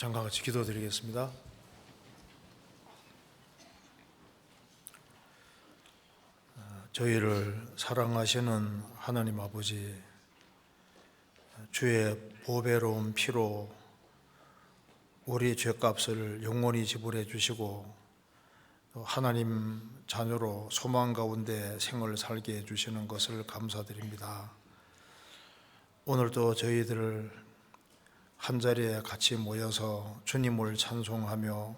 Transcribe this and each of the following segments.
잠깐 같이 기도드리겠습니다. 저희를 사랑하시는 하나님 아버지, 주의 보배로운 피로 우리 죄값을 영원히 지불해 주시고 또 하나님 자녀로 소망 가운데 생을 살게 해주시는 것을 감사드립니다. 오늘도 저희들을 한자리에 같이 모여서 주님을 찬송하며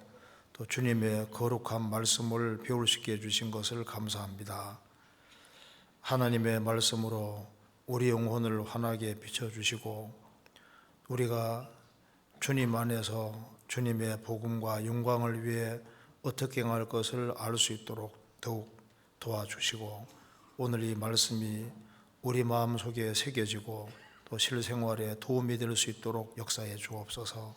또 주님의 거룩한 말씀을 배울 수 있게 해주신 것을 감사합니다. 하나님의 말씀으로 우리 영혼을 환하게 비춰주시고 우리가 주님 안에서 주님의 복음과 영광을 위해 어떻게 행할 것을 알 수 있도록 더욱 도와주시고 오늘 이 말씀이 우리 마음속에 새겨지고 또 실생활에 도움이 될 수 있도록 역사해 주옵소서.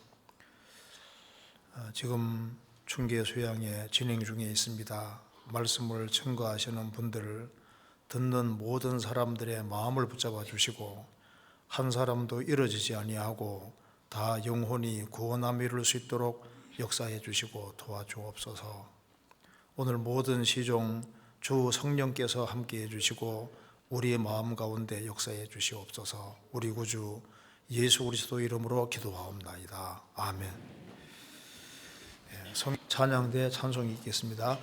지금 중계 수양에 진행 중에 있습니다. 말씀을 증거하시는 분들을 듣는 모든 사람들의 마음을 붙잡아 주시고 한 사람도 이뤄지지 아니하고 다 영혼이 구원함 이룰 수 있도록 역사해 주시고 도와주옵소서. 오늘 모든 시종 주 성령께서 함께해 주시고 우리의 마음 가운데 역사해 주시옵소서. 우리 구주 예수 그리스도 이름으로 기도하옵나이다. 아멘. 찬양대 찬송이 있겠습니다.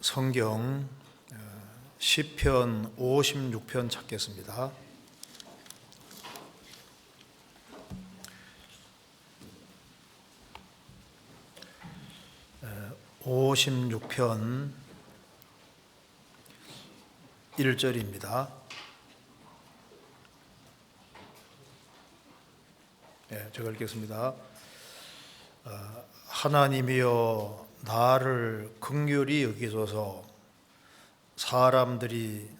성경 시편 56편 찾겠습니다. 56편 1절입니다. 제가 읽겠습니다. 하나님이여 나를 긍휼히 여기소서. 사람이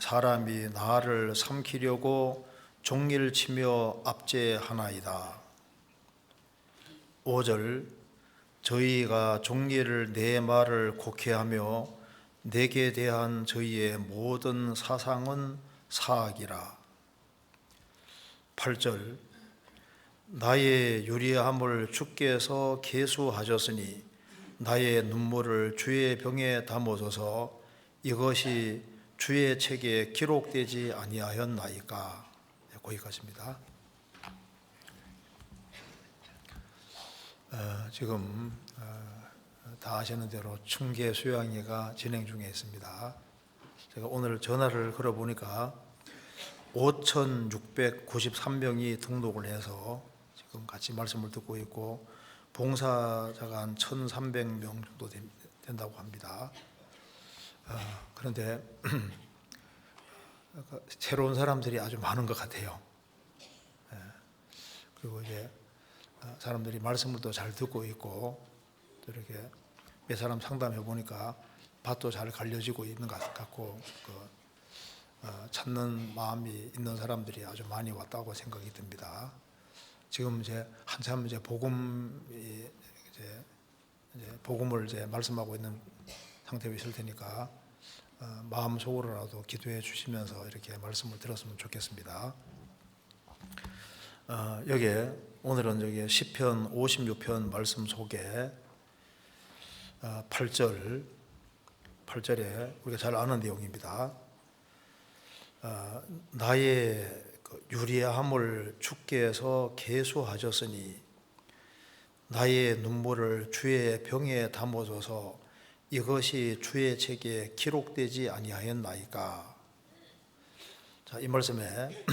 나를 삼키려고 종일 치며 압제하나이다. 5절 저희가 종일 내 말을 곡해하며 내게 대한 저희의 모든 사상은 사악이라. 8절 나의 유리함을 주께서 계수하셨으니 나의 눈물을 주의 병에 담으소서. 이것이 주의 책에 기록되지 아니하였나이까. 거기까지입니다. 지금 다 아시는 대로 춘계 수양회가 진행 중에 있습니다. 제가 오늘 전화를 걸어보니까 5,693명이 등록을 해서 지금 같이 말씀을 듣고 있고 봉사자가 한 1,300명 정도 된다고 합니다. 그런데 새로운 사람들이 아주 많은 것 같아요. 그리고 이제 사람들이 말씀을 또 잘 듣고 있고 또 이렇게 몇 사람 상담해 보니까 밭도 잘 갈려지고 있는 것 같고 찾는 마음이 있는 사람들이 아주 많이 왔다고 생각이 듭니다. 지금 이제 한참 이제 복음을 이제 말씀하고 있는 상태에 있을 테니까 마음 속으로라도 기도해 주시면서 이렇게 말씀을 들었으면 좋겠습니다. 여기에 오늘은 여기 시편 56편 말씀 속에 8절에 우리가 잘 아는 내용입니다. 나의 유리함을 주께서 계수하셨으니 나의 눈물을 주의 병에 담으소서. 이것이 주의 책에 기록되지 아니하였나이까. 자, 이 말씀에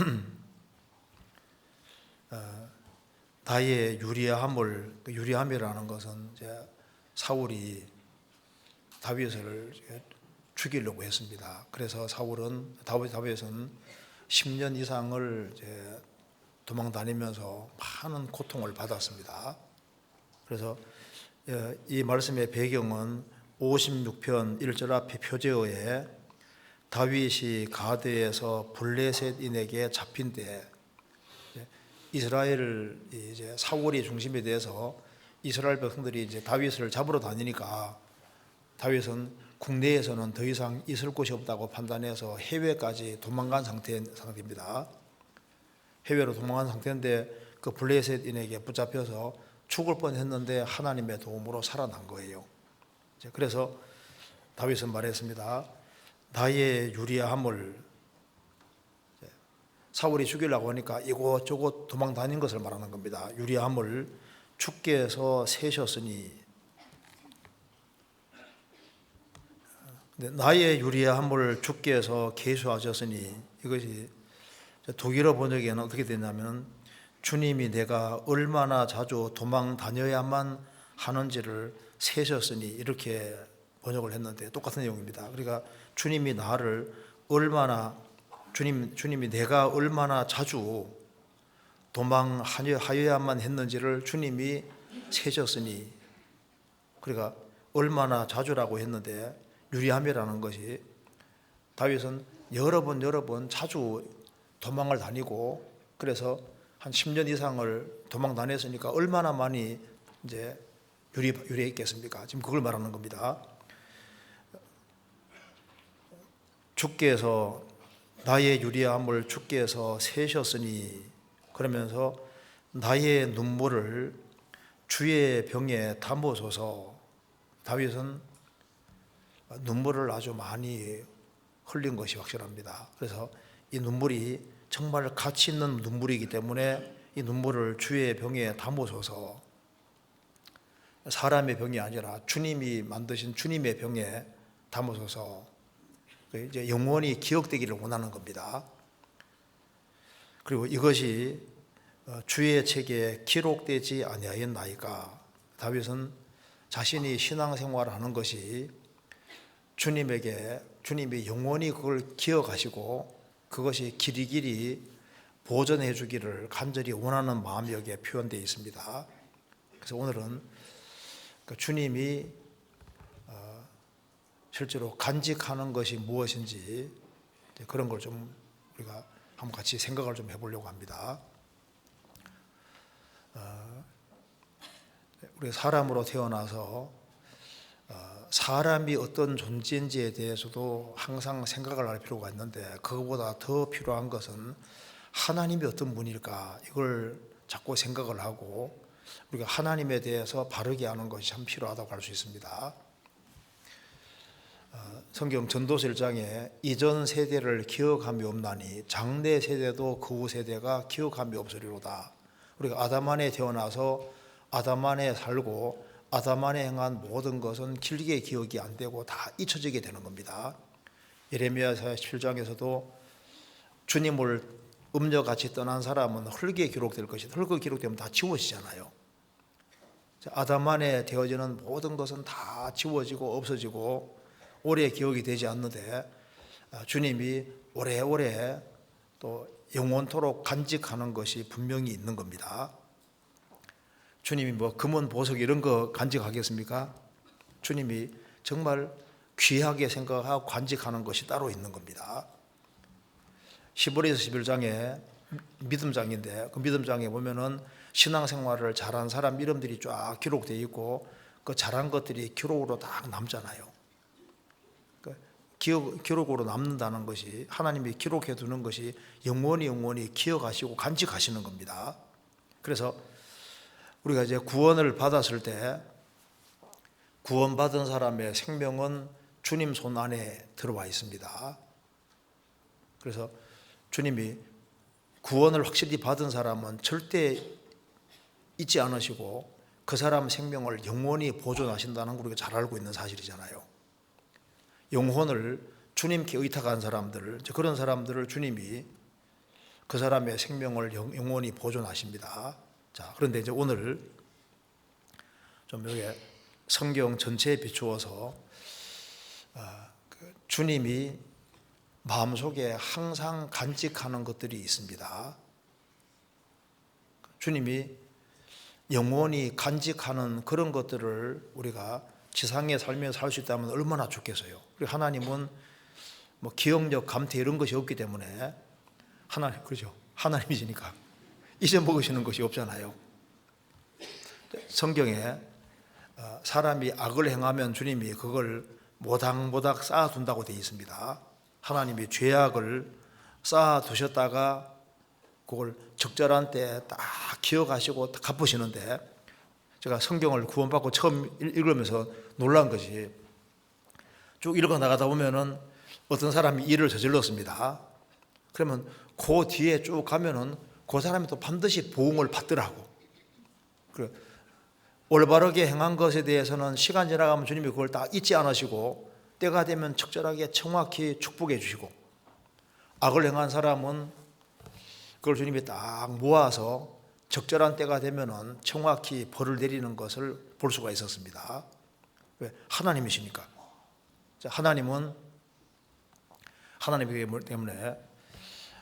나의 유리함이라는 것은 이제 사울이 다윗을 죽이려고 했습니다. 그래서 다윗은 10년 이상을 이제 도망 다니면서 많은 고통을 받았습니다. 그래서 이 말씀의 배경은 56편 1절 앞에 표제어에 다윗이 가드에서 블레셋인에게 잡힌 때 이스라엘을 이제 사울이 중심이 돼서 이스라엘 백성들이 이제 다윗을 잡으러 다니니까 다윗은 국내에서는 더 이상 있을 곳이 없다고 판단해서 해외까지 도망간 상태입니다. 해외로 도망간 상태인데 그 블레셋인에게 붙잡혀서 죽을 뻔했는데 하나님의 도움으로 살아난 거예요. 그래서 다윗은 말했습니다. 나의 유리함을 사울이 죽이려고 하니까 이곳저곳 도망 다닌 것을 말하는 겁니다. 유리함을 주께서 세셨으니. 나의 유리함을 주께서 계수하셨으니 이것이 독일어 번역에는 어떻게 되냐면 주님이 내가 얼마나 자주 도망 다녀야만 하는지를 세셨으니 이렇게 번역을 했는데 똑같은 내용입니다. 그러니까 주님이 내가 얼마나 자주 도망하여야만 했는지를 주님이 세셨으니, 그러니까 얼마나 자주라고 했는데 유리함이라는 것이 다윗은 여러 번 자주 도망을 다니고 그래서 한 10년 이상을 도망 다녔으니까 얼마나 많이 이제 유리했겠습니까? 지금 그걸 말하는 겁니다. 주께서 나의 유리함을 주께서 세셨으니 그러면서 나의 눈물을 주의 병에 담으소서. 다윗은 눈물을 아주 많이 흘린 것이 확실합니다. 그래서 이 눈물이 정말 가치 있는 눈물이기 때문에 이 눈물을 주의 병에 담으소서. 사람의 병이 아니라 주님이 만드신 주님의 병에 담으소서. 이제 영원히 기억되기를 원하는 겁니다. 그리고 이것이 주의 책에 기록되지 아니하였나이까. 다윗은 자신이 신앙생활을 하는 것이 주님에게 주님이 영원히 그걸 기억하시고 그것이 길이길이 보존해 주기를 간절히 원하는 마음이 여기에 표현되어 있습니다. 그래서 오늘은 주님이 실제로 간직하는 것이 무엇인지 그런 걸 좀 우리가 한번 같이 생각을 좀 해보려고 합니다. 우리 사람으로 태어나서 사람이 어떤 존재인지에 대해서도 항상 생각을 할 필요가 있는데 그것보다 더 필요한 것은 하나님이 어떤 분일까 이걸 자꾸 생각을 하고 우리가 하나님에 대해서 바르게 아는 것이 참 필요하다고 할 수 있습니다. 성경 전도서 1장에 이전 세대를 기억함이 없나니 장래 세대도 그 후 세대가 기억함이 없으리로다. 우리가 아담 안에 태어나서 아담 안에 살고 아담 안에 행한 모든 것은 길게 기억이 안 되고 다 잊혀지게 되는 겁니다. 예레미야서 17장에서도 주님을 음녀같이 떠난 사람은 흙에 기록될 것이다. 흙에 기록되면 다 지워지잖아요. 아담 안에 되어지는 모든 것은 다 지워지고 없어지고 오래 기억이 되지 않는데 주님이 오래오래 또 영원토록 간직하는 것이 분명히 있는 겁니다. 주님이 뭐 금은 보석 이런 거 간직하겠습니까? 주님이 정말 귀하게 생각하고 간직하는 것이 따로 있는 겁니다. 히브리서 11장에 믿음장인데 그 믿음장에 보면은 신앙생활을 잘한 사람 이름들이 쫙 기록되어 있고 그 잘한 것들이 기록으로 딱 남잖아요. 기록으로 남는다는 것이 하나님이 기록해 두는 것이 영원히 기억하시고 간직하시는 겁니다. 그래서 우리가 이제 구원을 받았을 때 구원받은 사람의 생명은 주님 손 안에 들어와 있습니다. 그래서 주님이 구원을 확실히 받은 사람은 절대 잊지 않으시고 그 사람 생명을 영원히 보존하신다는 걸 우리가 잘 알고 있는 사실이잖아요. 영혼을 주님께 의탁한 사람들, 그런 사람들을 주님이 그 사람의 생명을 영원히 보존하십니다. 자, 그런데 이제 오늘 좀 여기 성경 전체에 비추어서 주님이 마음속에 항상 간직하는 것들이 있습니다. 주님이 영원히 간직하는 그런 것들을 우리가 지상에 살면서 살 수 있다면 얼마나 좋겠어요. 그리고 하나님은 뭐 기억력, 감퇴 이런 것이 없기 때문에 그렇죠. 하나님이시니까 잊어먹으시는 것이 없잖아요. 성경에 사람이 악을 행하면 주님이 그걸 모닥모닥 쌓아둔다고 되어 있습니다. 하나님이 죄악을 쌓아두셨다가 그걸 적절한 때 딱 기억하시고 갚으시는데 제가 성경을 구원받고 처음 읽으면서 놀란 것이 쭉 읽어 나가다 보면은 어떤 사람이 일을 저질렀습니다. 그러면 그 뒤에 쭉 가면은 그 사람이 또 반드시 보응을 받더라고. 올바르게 행한 것에 대해서는 시간 지나가면 주님이 그걸 다 잊지 않으시고 때가 되면 적절하게 정확히 축복해 주시고 악을 행한 사람은 그걸 주님이 딱 모아서 적절한 때가 되면은 정확히 벌을 내리는 것을 볼 수가 있었습니다. 왜? 하나님이시니까. 하나님은 하나님이기 때문에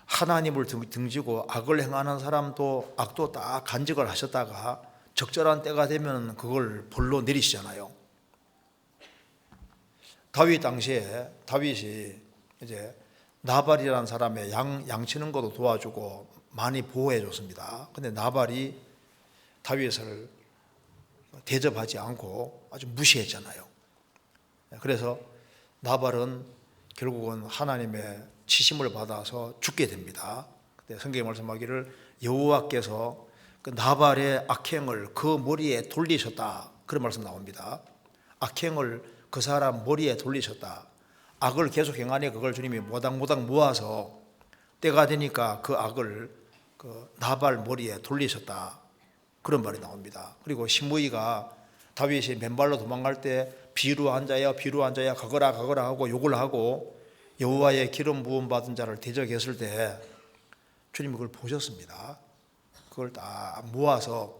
하나님을 등지고 악을 행하는 사람도 악도 딱 간직을 하셨다가 적절한 때가 되면 그걸 벌로 내리시잖아요. 다윗 당시에 다윗이 이제 나발이라는 사람의 양 치는 것도 도와주고 많이 보호해 줬습니다. 근데 나발이 다윗을 대접하지 않고 아주 무시했잖아요. 그래서 나발은 결국은 하나님의 치심을 받아서 죽게 됩니다. 그때 성경에 말씀하기를 여호와께서 그 나발의 악행을 그 머리에 돌리셨다, 그런 말씀 나옵니다. 악행을 그 사람 머리에 돌리셨다. 악을 계속 행하니 그걸 주님이 모닥모닥 모아서 때가 되니까 그 악을 그 나발 머리에 돌리셨다, 그런 말이 나옵니다. 그리고 시므이가 다윗이 맨발로 도망갈 때 비루한 자야 가거라 하고 욕을 하고 여호와의 기름 부음 받은 자를 대적했을 때 주님이 그걸 보셨습니다. 그걸 다 모아서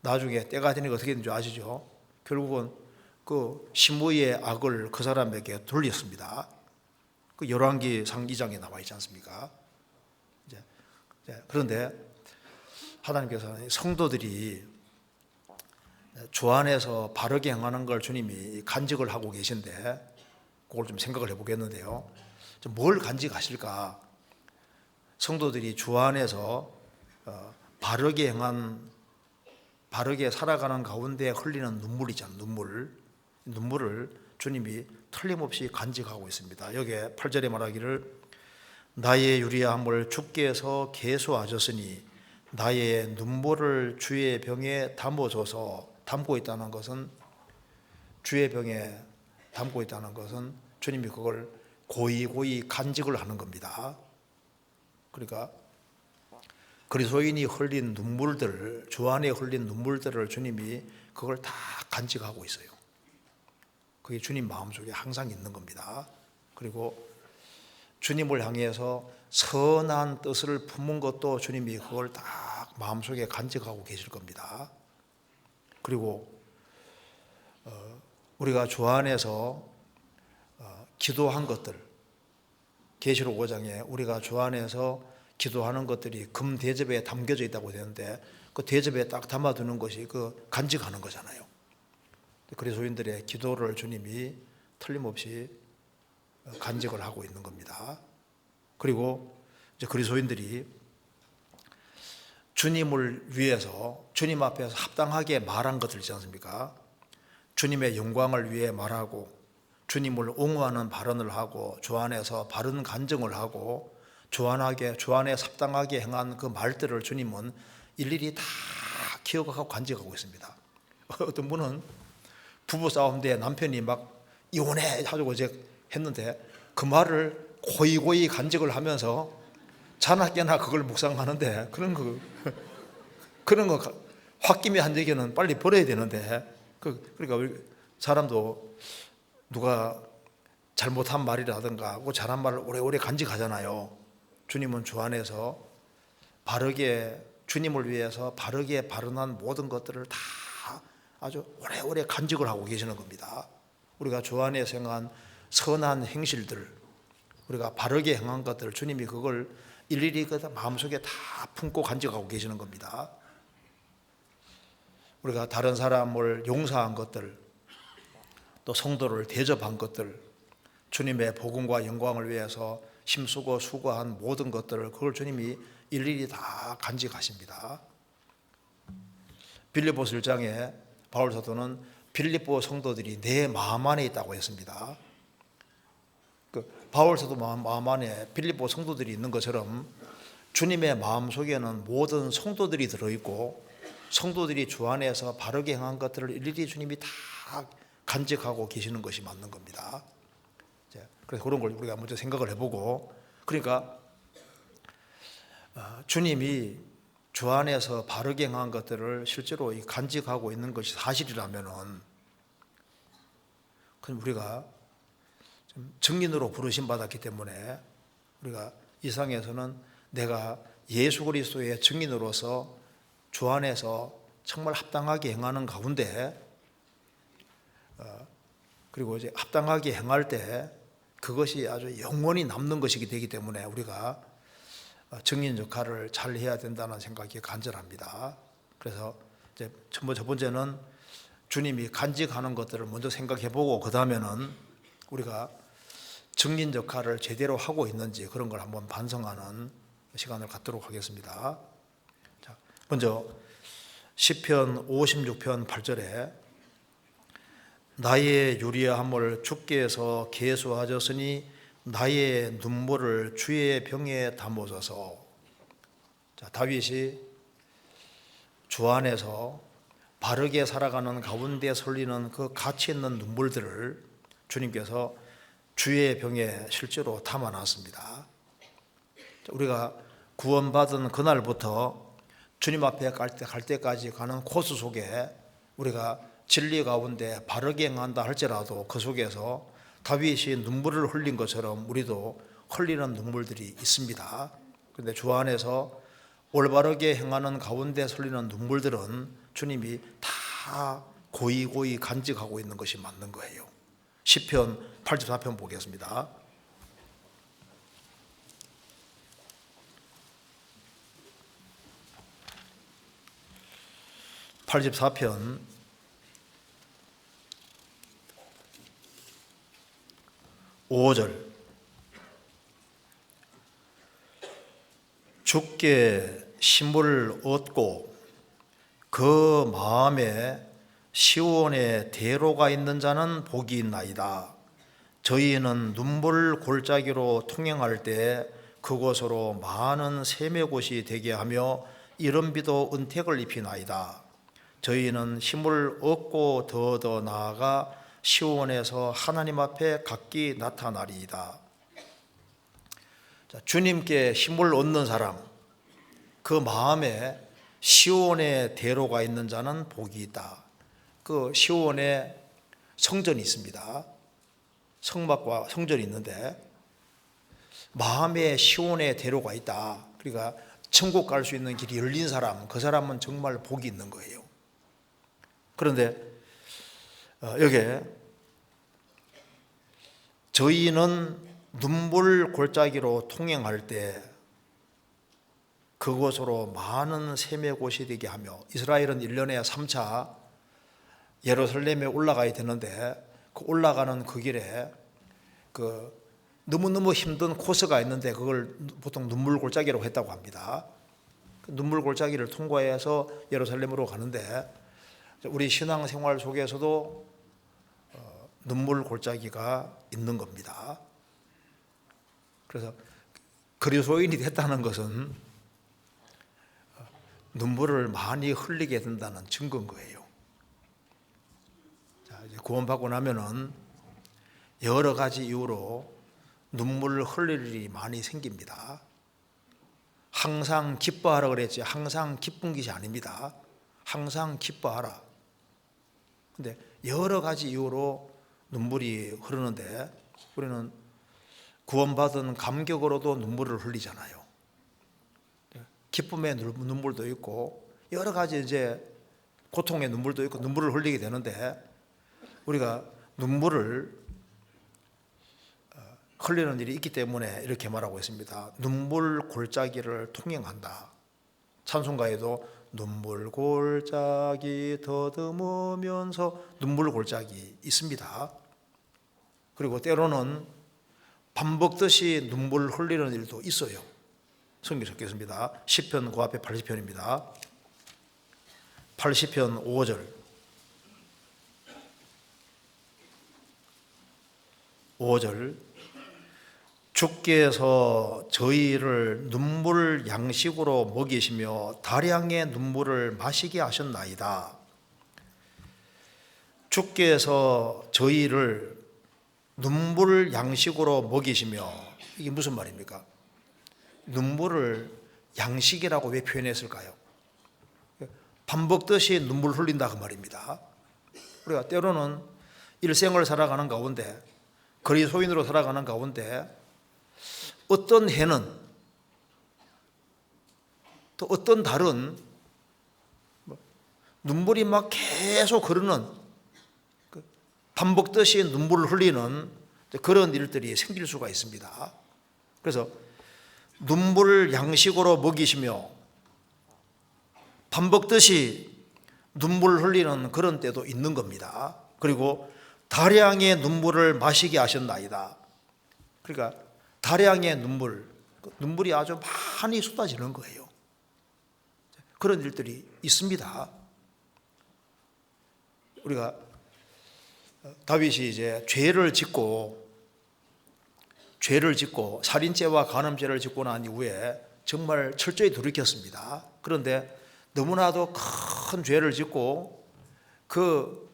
나중에 때가 되니까 어떻게 되는 줄 아시죠? 결국은 그 시므이의 악을 그 사람에게 돌렸습니다. 그 열왕기상 2장에 나와 있지 않습니까? 그런데 하나님께서는 성도들이 주 안에서 바르게 행하는 걸 주님이 간직을 하고 계신데, 그걸 좀 생각을 해보겠는데요. 뭘 간직하실까? 성도들이 주 안에서 바르게 살아가는 가운데 흘리는 눈물이잖아요. 눈물을 주님이 틀림없이 간직하고 있습니다. 여기에 8절에 말하기를 나의 유리함을 주께서 계수하셨으니 나의 눈물을 주의 병에 담아줘서, 담고 있다는 것은, 주의 병에 담고 있다는 것은 주님이 그걸 고이 간직을 하는 겁니다. 그러니까 그리스도인이 흘린 눈물들, 주 안에 흘린 눈물들을 주님이 그걸 다 간직하고 있어요. 그게 주님 마음속에 항상 있는 겁니다. 그리고 주님을 향해서 선한 뜻을 품은 것도 주님이 그걸 다 마음속에 간직하고 계실 겁니다. 그리고 우리가 주 안에서 기도한 것들, 계시록 5장에 우리가 주 안에서 기도하는 것들이 금 대접에 담겨져 있다고 되는데, 그 대접에 딱 담아두는 것이 그 간직하는 거잖아요. 그리스도인들의 기도를 주님이 틀림없이 간직을 하고 있는 겁니다. 그리고 이제 그리스도인들이 주님을 위해서, 주님 앞에서 합당하게 말한 것들 있지 않습니까? 주님의 영광을 위해 말하고, 주님을 옹호하는 발언을 하고, 주 안에서 바른 간증을 하고, 주 안에 합당하게 행한 그 말들을 주님은 일일이 다 기억하고 간직하고 있습니다. 어떤 분은 부부싸움 때 남편이 막 이혼해 하자고 이제 했는데, 그 말을 고이 간직을 하면서 자나깨나 그걸 묵상하는데, 그런 거 홧김에 한 얘기는 빨리 버려야 되는데, 그러니까 사람도 누가 잘못한 말이라든가 그 잘한 말을 오래오래 간직하잖아요. 주님은 주 안에서 바르게, 주님을 위해서 바르게 발언한 모든 것들을 다 아주 오래오래 간직을 하고 계시는 겁니다. 우리가 주 안에서 행한 선한 행실들, 우리가 바르게 행한 것들, 주님이 그걸 일일이 마음속에 다 품고 간직하고 계시는 겁니다. 우리가 다른 사람을 용서한 것들, 또 성도를 대접한 것들, 주님의 복음과 영광을 위해서 힘쓰고 수고한 모든 것들을, 그걸 주님이 일일이 다 간직하십니다. 빌립보서 1장에 바울 사도는 빌립보 성도들이 내 마음 안에 있다고 했습니다. 바울 사도 마음 안에 빌립보 성도들이 있는 것처럼 주님의 마음 속에는 모든 성도들이 들어있고, 성도들이 주 안에서 바르게 행한 것들을 일일이 주님이 다 간직하고 계시는 것이 맞는 겁니다. 그래서 그런 걸 우리가 먼저 생각을 해보고, 그러니까 주님이 주 안에서 바르게 행한 것들을 실제로 간직하고 있는 것이 사실이라면은, 그럼 우리가 증인으로 부르심 받았기 때문에 우리가 이 세상에서는 내가 예수 그리스도의 증인으로서 주 안에서 정말 합당하게 행하는 가운데, 그리고 이제 합당하게 행할 때 그것이 아주 영원히 남는 것이기 되기 때문에 우리가 증인 역할을 잘 해야 된다는 생각이 간절합니다. 그래서 이제 첫 번째는 주님이 간직하는 것들을 먼저 생각해보고, 그 다음에는 우리가 증인 역할을 제대로 하고 있는지 그런 걸 한번 반성하는 시간을 갖도록 하겠습니다. 자, 먼저 시편 56편 8절에 나의 유리함을 주께서 계수하셨으니 나의 눈물을 주의 병에 담으소서. 다윗이 주 안에서 바르게 살아가는 가운데 설리는 그 가치 있는 눈물들을 주님께서 주의 병에 실제로 담아놨습니다. 우리가 구원받은 그날부터 주님 앞에 갈 때까지 가는 코스 속에 우리가 진리 가운데 바르게 행한다 할지라도 그 속에서 다윗이 눈물을 흘린 것처럼 우리도 흘리는 눈물들이 있습니다. 그런데 주 안에서 올바르게 행하는 가운데 흘리는 눈물들은 주님이 다 고이고이 간직하고 있는 것이 맞는 거예요. 시편 84편 보겠습니다. 84편 5절. 주께 힘을 얻고 그 마음에 시온의 대로가 있는 자는 복이 있나이다. 저희는 눈물 골짜기로 통행할 때 그곳으로 많은 샘의 곳이 되게 하며 이른 비도 은택을 입히나이다. 저희는 힘을 얻고 더 나아가 시온에서 하나님 앞에 각기 나타나리이다. 주님께 힘을 얻는 사람, 그 마음에 시온의 대로가 있는 자는 복이 있다. 그 시온에 성전이 있습니다. 성막과 성전이 있는데 마음에 시온의 대로가 있다. 그러니까 천국 갈 수 있는 길이 열린 사람, 그 사람은 정말 복이 있는 거예요. 그런데 여기에 저희는 눈물 골짜기로 통행할 때 그곳으로 많은 샘의 곳이 되게 하며, 이스라엘은 1년에 3차 예루살렘에 올라가야 되는데 그 올라가는 그 길에 그 너무너무 힘든 코스가 있는데 그걸 보통 눈물 골짜기라고 했다고 합니다. 눈물 골짜기를 통과해서 예루살렘으로 가는데 우리 신앙생활 속에서도 눈물 골짜기가 있는 겁니다. 그래서 그리스도인이 됐다는 것은 눈물을 많이 흘리게 된다는 증거인 거예요. 자, 이제 구원받고 나면은 여러 가지 이유로 눈물을 흘릴 일이 많이 생깁니다. 항상 기뻐하라 그랬지 항상 기쁜 것이 아닙니다. 항상 기뻐하라. 근데 여러 가지 이유로 눈물이 흐르는데 우리는 구원받은 감격으로도 눈물을 흘리잖아요. 기쁨의 눈물도 있고 여러 가지 이제 고통의 눈물도 있고 눈물을 흘리게 되는데 우리가 눈물을 흘리는 일이 있기 때문에 이렇게 말하고 있습니다. 눈물 골짜기를 통행한다. 찬송가에도 눈물 골짜기 더듬으면서 눈물 골짜기 있습니다. 그리고 때로는 반복듯이 눈물 흘리는 일도 있어요. 성경 적겠습니다. 시편 그 앞에 80편입니다. 80편 5절. 5절. 주께서 저희를 눈물 양식으로 먹이시며 다량의 눈물을 마시게 하셨나이다. 주께서 저희를 눈물 양식으로 먹이시며, 이게 무슨 말입니까? 눈물을 양식이라고 왜 표현했을까요? 밥 먹듯이 눈물 흘린다 그 말입니다. 우리가 때로는 일생을 살아가는 가운데, 그리스도인으로 살아가는 가운데 어떤 해는 또 어떤 달은 눈물이 막 계속 흐르는, 밥 먹듯이 눈물을 흘리는 그런 일들이 생길 수가 있습니다. 그래서 눈물을 양식으로 먹이시며 밥 먹듯이 눈물을 흘리는 그런 때도 있는 겁니다. 그리고 다량의 눈물을 마시게 하셨나이다. 그러니까 다량의 눈물이 아주 많이 쏟아지는 거예요. 그런 일들이 있습니다. 우리가 다윗이 이제 죄를 짓고 살인죄와 간음죄를 짓고 난 이후에 정말 철저히 돌이켰습니다. 그런데 너무나도 큰 죄를 짓고 그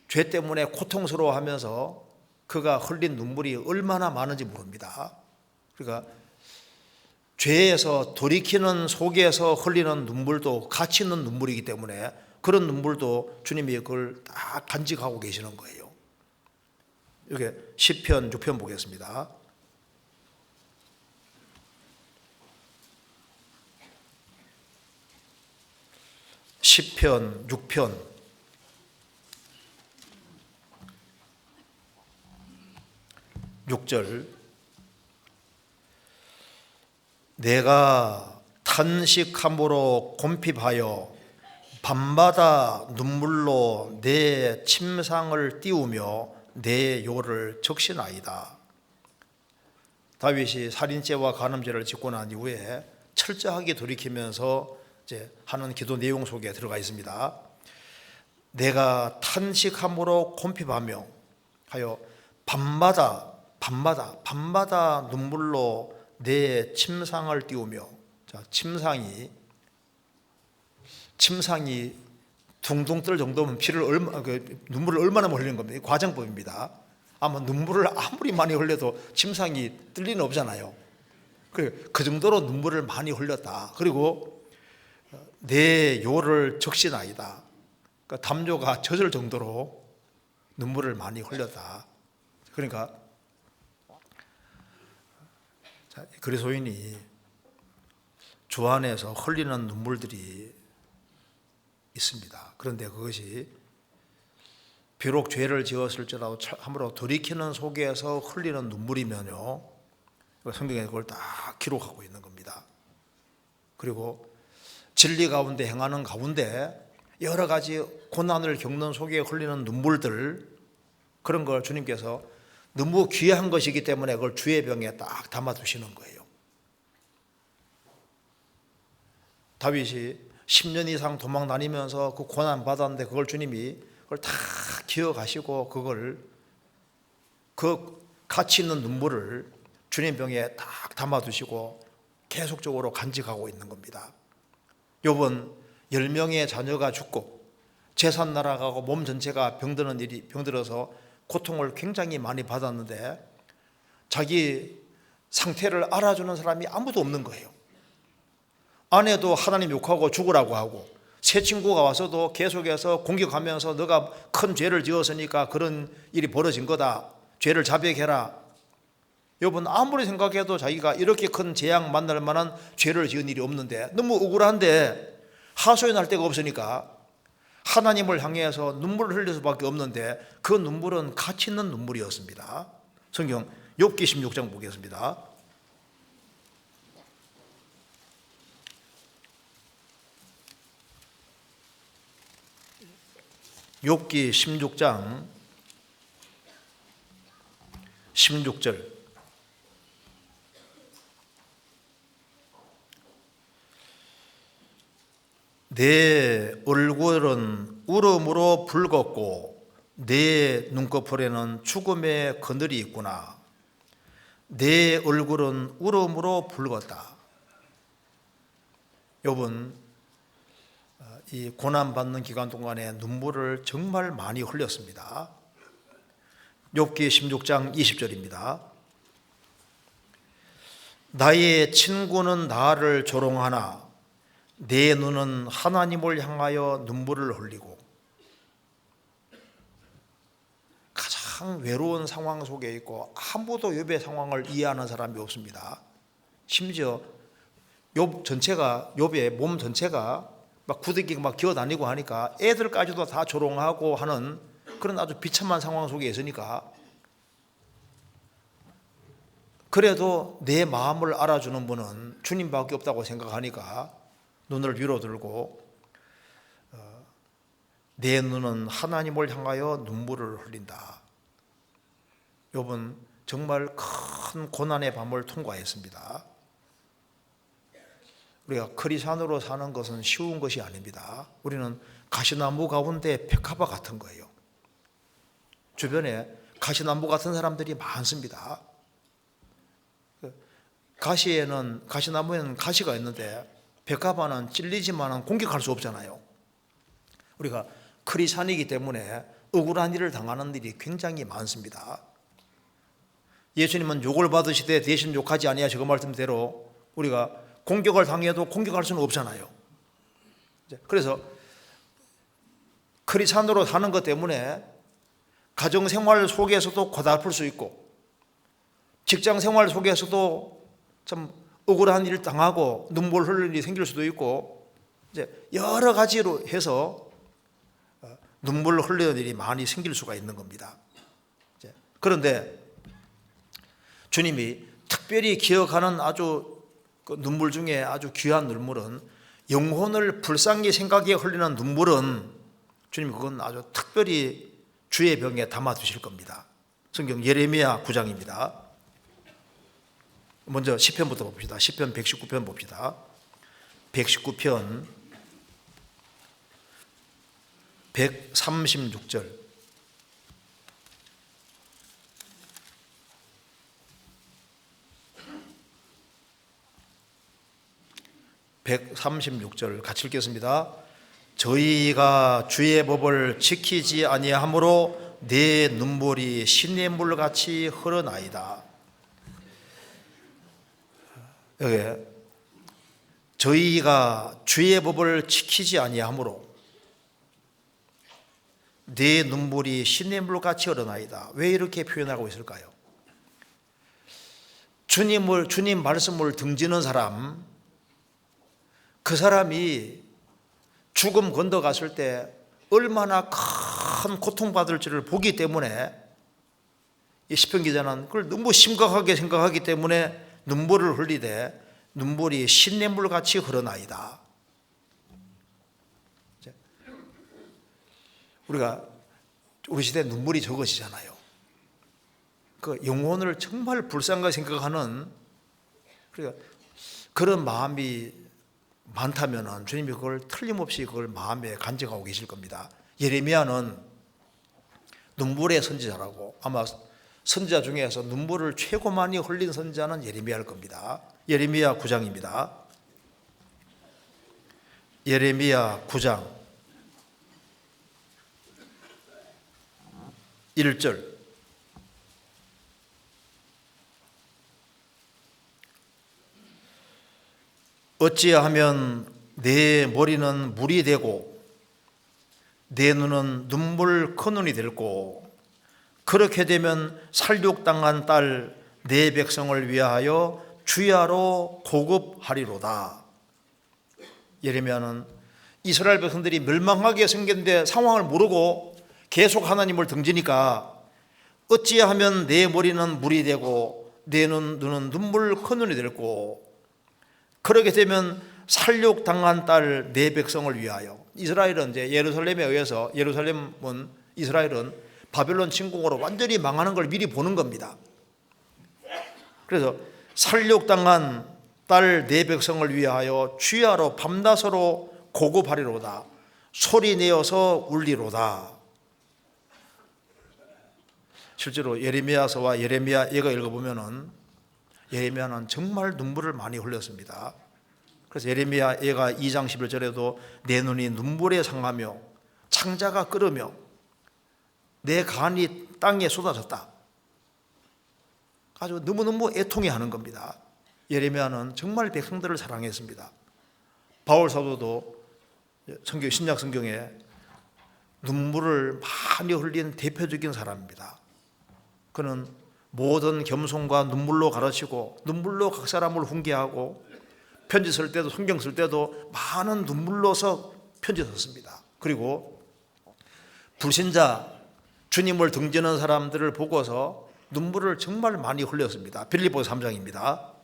죄 때문에 고통스러워하면서 그가 흘린 눈물이 얼마나 많은지 모릅니다. 그러니까 죄에서 돌이키는 속에서 흘리는 눈물도 가치 있는 눈물이기 때문에 그런 눈물도 주님이 그걸 다 간직하고 계시는 거예요. 이게 시편 6편 보겠습니다. 시편 6편 6절, 내가 탄식함으로 곰핍하여 밤마다 눈물로 내 침상을 띄우며 내 요를 적시나이다. 다윗이 살인죄와 간음죄를 짓고 난 이후에 철저하게 돌이키면서 이제 하는 기도 내용 속에 들어가 있습니다. 내가 탄식함으로 곰핍하며 하여 밤마다 눈물로 내 침상을 띄우며. 자, 침상이 둥둥 뜰 정도면 눈물을 얼마나 흘리는 겁니다. 과정법입니다. 아마 눈물을 아무리 많이 흘려도 침상이 뜰 리는 없잖아요. 그 정도로 눈물을 많이 흘렸다. 그리고 내 요를 적시나이다. 그러니까 담요가 젖을 정도로 눈물을 많이 흘렸다. 그러니까 그리스도인이 주 안에서 흘리는 눈물들이 있습니다. 그런데 그것이 비록 죄를 지었을지라도 참으로 돌이키는 속에서 흘리는 눈물이면요, 성경에 그걸 다 기록하고 있는 겁니다. 그리고 진리 가운데 행하는 가운데 여러 가지 고난을 겪는 속에 흘리는 눈물들, 그런 걸 주님께서 너무 귀한 것이기 때문에 그걸 주의 병에 딱 담아두시는 거예요. 다윗이 10년 이상 도망 다니면서 그 고난 받았는데 그걸 주님이 그걸 다 기억하시고 그 가치 있는 눈물을 주님 병에 딱 담아두시고 계속적으로 간직하고 있는 겁니다. 욥은 10명의 자녀가 죽고 재산 날아가고 몸 전체가 병들어서 고통을 굉장히 많이 받았는데 자기 상태를 알아주는 사람이 아무도 없는 거예요. 아내도 하나님 욕하고 죽으라고 하고, 새 친구가 와서도 계속해서 공격하면서 너가 큰 죄를 지었으니까 그런 일이 벌어진 거다, 죄를 자백해라. 욥은 아무리 생각해도 자기가 이렇게 큰 재앙 만날 만한 죄를 지은 일이 없는데 너무 억울한데 하소연할 데가 없으니까 하나님을 향해서 눈물을 흘릴 수밖에 없는데 그 눈물은 가치 있는 눈물이었습니다. 성경 욥기 16장 보겠습니다. 욥기 16장 16절, 내 얼굴은 울음으로 붉었고 내 눈꺼풀에는 죽음의 그늘이 있구나. 내 얼굴은 울음으로 붉었다. 욥은 이 고난받는 기간 동안에 눈물을 정말 많이 흘렸습니다. 욥기 16장 20절입니다. 나의 친구는 나를 조롱하나 내 눈은 하나님을 향하여 눈물을 흘리고. 가장 외로운 상황 속에 있고 아무도 욥의 상황을 이해하는 사람이 없습니다. 심지어 욥의 몸 전체가 막 구더기가 막 기어다니고 하니까 애들까지도 다 조롱하고 하는 그런 아주 비참한 상황 속에 있으니까, 그래도 내 마음을 알아주는 분은 주님밖에 없다고 생각하니까 눈을 위로 들고 내 눈은 하나님을 향하여 눈물을 흘린다. 욥은 정말 큰 고난의 밤을 통과했습니다. 우리가 크리스찬으로 사는 것은 쉬운 것이 아닙니다. 우리는 가시나무 가운데 백합화 같은 거예요. 주변에 가시나무 같은 사람들이 많습니다. 가시나무에는 가시가 있는데 백합화는 찔리지만 공격할 수 없잖아요. 우리가 크리스찬이기 때문에 억울한 일을 당하는 일이 굉장히 많습니다. 예수님은 욕을 받으시되 대신 욕하지 아니하시고 말씀대로 우리가 공격을 당해도 공격할 수는 없잖아요. 그래서 크리스찬으로 사는 것 때문에 가정생활 속에서도 고달플 수 있고 직장생활 속에서도 참 억울한 일을 당하고 눈물 흘릴 일이 생길 수도 있고, 이제 여러 가지로 해서 눈물을 흘리는 일이 많이 생길 수가 있는 겁니다. 그런데 주님이 특별히 기억하는 아주 그 눈물 중에 아주 귀한 눈물은, 영혼을 불쌍히 생각해 흘리는 눈물은 주님이 그건 아주 특별히 주의 병에 담아 두실 겁니다. 성경 예레미야 9장입니다. 먼저 시편부터 봅시다. 시편 119편 봅시다. 119편 136절. (136절) 같이 읽겠습니다. 저희가 주의 법을 지키지 아니하므로 내 눈물이 시냇물같이 흐르나이다. 여기 저희가 주의 법을 지키지 아니하므로 내 눈물이 시냇물같이 흐르나이다. 왜 이렇게 표현하고 있을까요? 주님 말씀을 등지는 사람, 그 사람이 죽음 건너갔을 때 얼마나 큰 고통받을지를 보기 때문에 이 시편 기자는 그걸 너무 심각하게 생각하기 때문에 눈물을 흘리되 눈물이 시냇물같이 흐르나이다. 우리가 우리 시대에 눈물이 적으시잖아요. 그 영혼을 정말 불쌍하게 생각하는 그런 마음이 많다면 주님이 그걸 틀림없이 그걸 마음에 간직하고 계실 겁니다. 예레미야는 눈물의 선지자라고, 아마 선지자 중에서 눈물을 최고 많이 흘린 선지자는 예레미야일 겁니다. 예레미야 9장입니다. 예레미야 9장 1절. 어찌하면 내 머리는 물이 되고 내 눈은 눈물 큰 눈이 될고, 그렇게 되면 살육당한 딸 내 백성을 위하여 주야로 고급하리로다. 예레미야는 이스라엘 백성들이 멸망하게 생겼는데 상황을 모르고 계속 하나님을 등지니까, 어찌하면 내 머리는 물이 되고 내 눈은 눈물 큰 눈이 될고, 그렇게 되면 살육당한 딸 내 백성을 위하여. 이스라엘은 이제 예루살렘에 의해서, 이스라엘은 바벨론 침공으로 완전히 망하는 걸 미리 보는 겁니다. 그래서 살육당한 딸 내 백성을 위하여 주야로 밤낮으로 고급하리로다. 소리 내어서 울리로다. 실제로 예레미야서와 예레미야 예가 읽어보면은 예레미야는 정말 눈물을 많이 흘렸습니다. 그래서 예레미야 예가 2장 11절에도 내 눈이 눈물에 상하며 창자가 끓으며 내 간이 땅에 쏟아졌다. 아주 너무너무 애통해하는 겁니다. 예레미야는 정말 백성들을 사랑했습니다. 바울 사도도 신약 성경에 눈물을 많이 흘린 대표적인 사람입니다. 그는 모든 겸손과 눈물로 가르치고 눈물로 각 사람을 훈계하고, 편지 쓸 때도 성경 쓸 때도 많은 눈물로서 편지 썼습니다. 그리고 불신자 주님을 등지는 사람들을 보고서 눈물을 정말 많이 흘렸습니다. 빌립보서 3장입니다.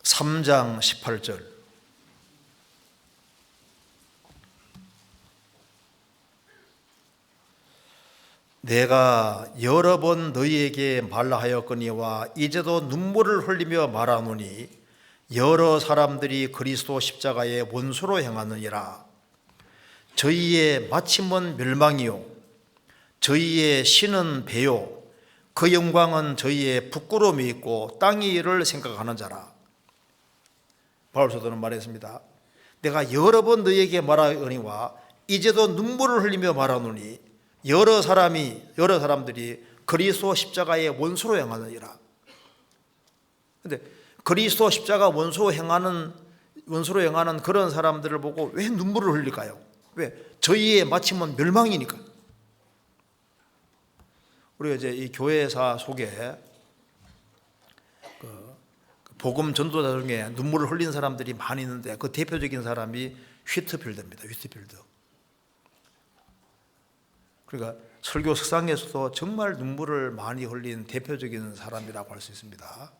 (3장 18절) 내가 여러 번 너희에게 말하였거니와 이제도 눈물을 흘리며 말하노니 여러 사람들이 그리스도 십자가의 원수로 행하느니라. 저희의 마침은 멸망이요 저희의 신은 배요 그 영광은 저희의 부끄러움이 있고 땅이 이를 생각하는 자라. 바울 사도는 말했습니다. 내가 여러 번 너희에게 말하거니와 이제도 눈물을 흘리며 말하노니 여러 사람들이 그리스도 십자가의 원수로 행하느니라. 그런데 그리스도 십자가 원수로 행하는 그런 사람들을 보고 왜 눈물을 흘릴까요? 왜? 저희의 마침은 멸망이니까. 우리가 이제 이 교회사 속에 복음 전도자 중에 눈물을 흘린 사람들이 많이 있는데 그 대표적인 사람이 휘트필드입니다. 휘트필드. 그러니까 설교 석상에서도 정말 눈물을 많이 흘린 대표적인 사람이라고 할 수 있습니다.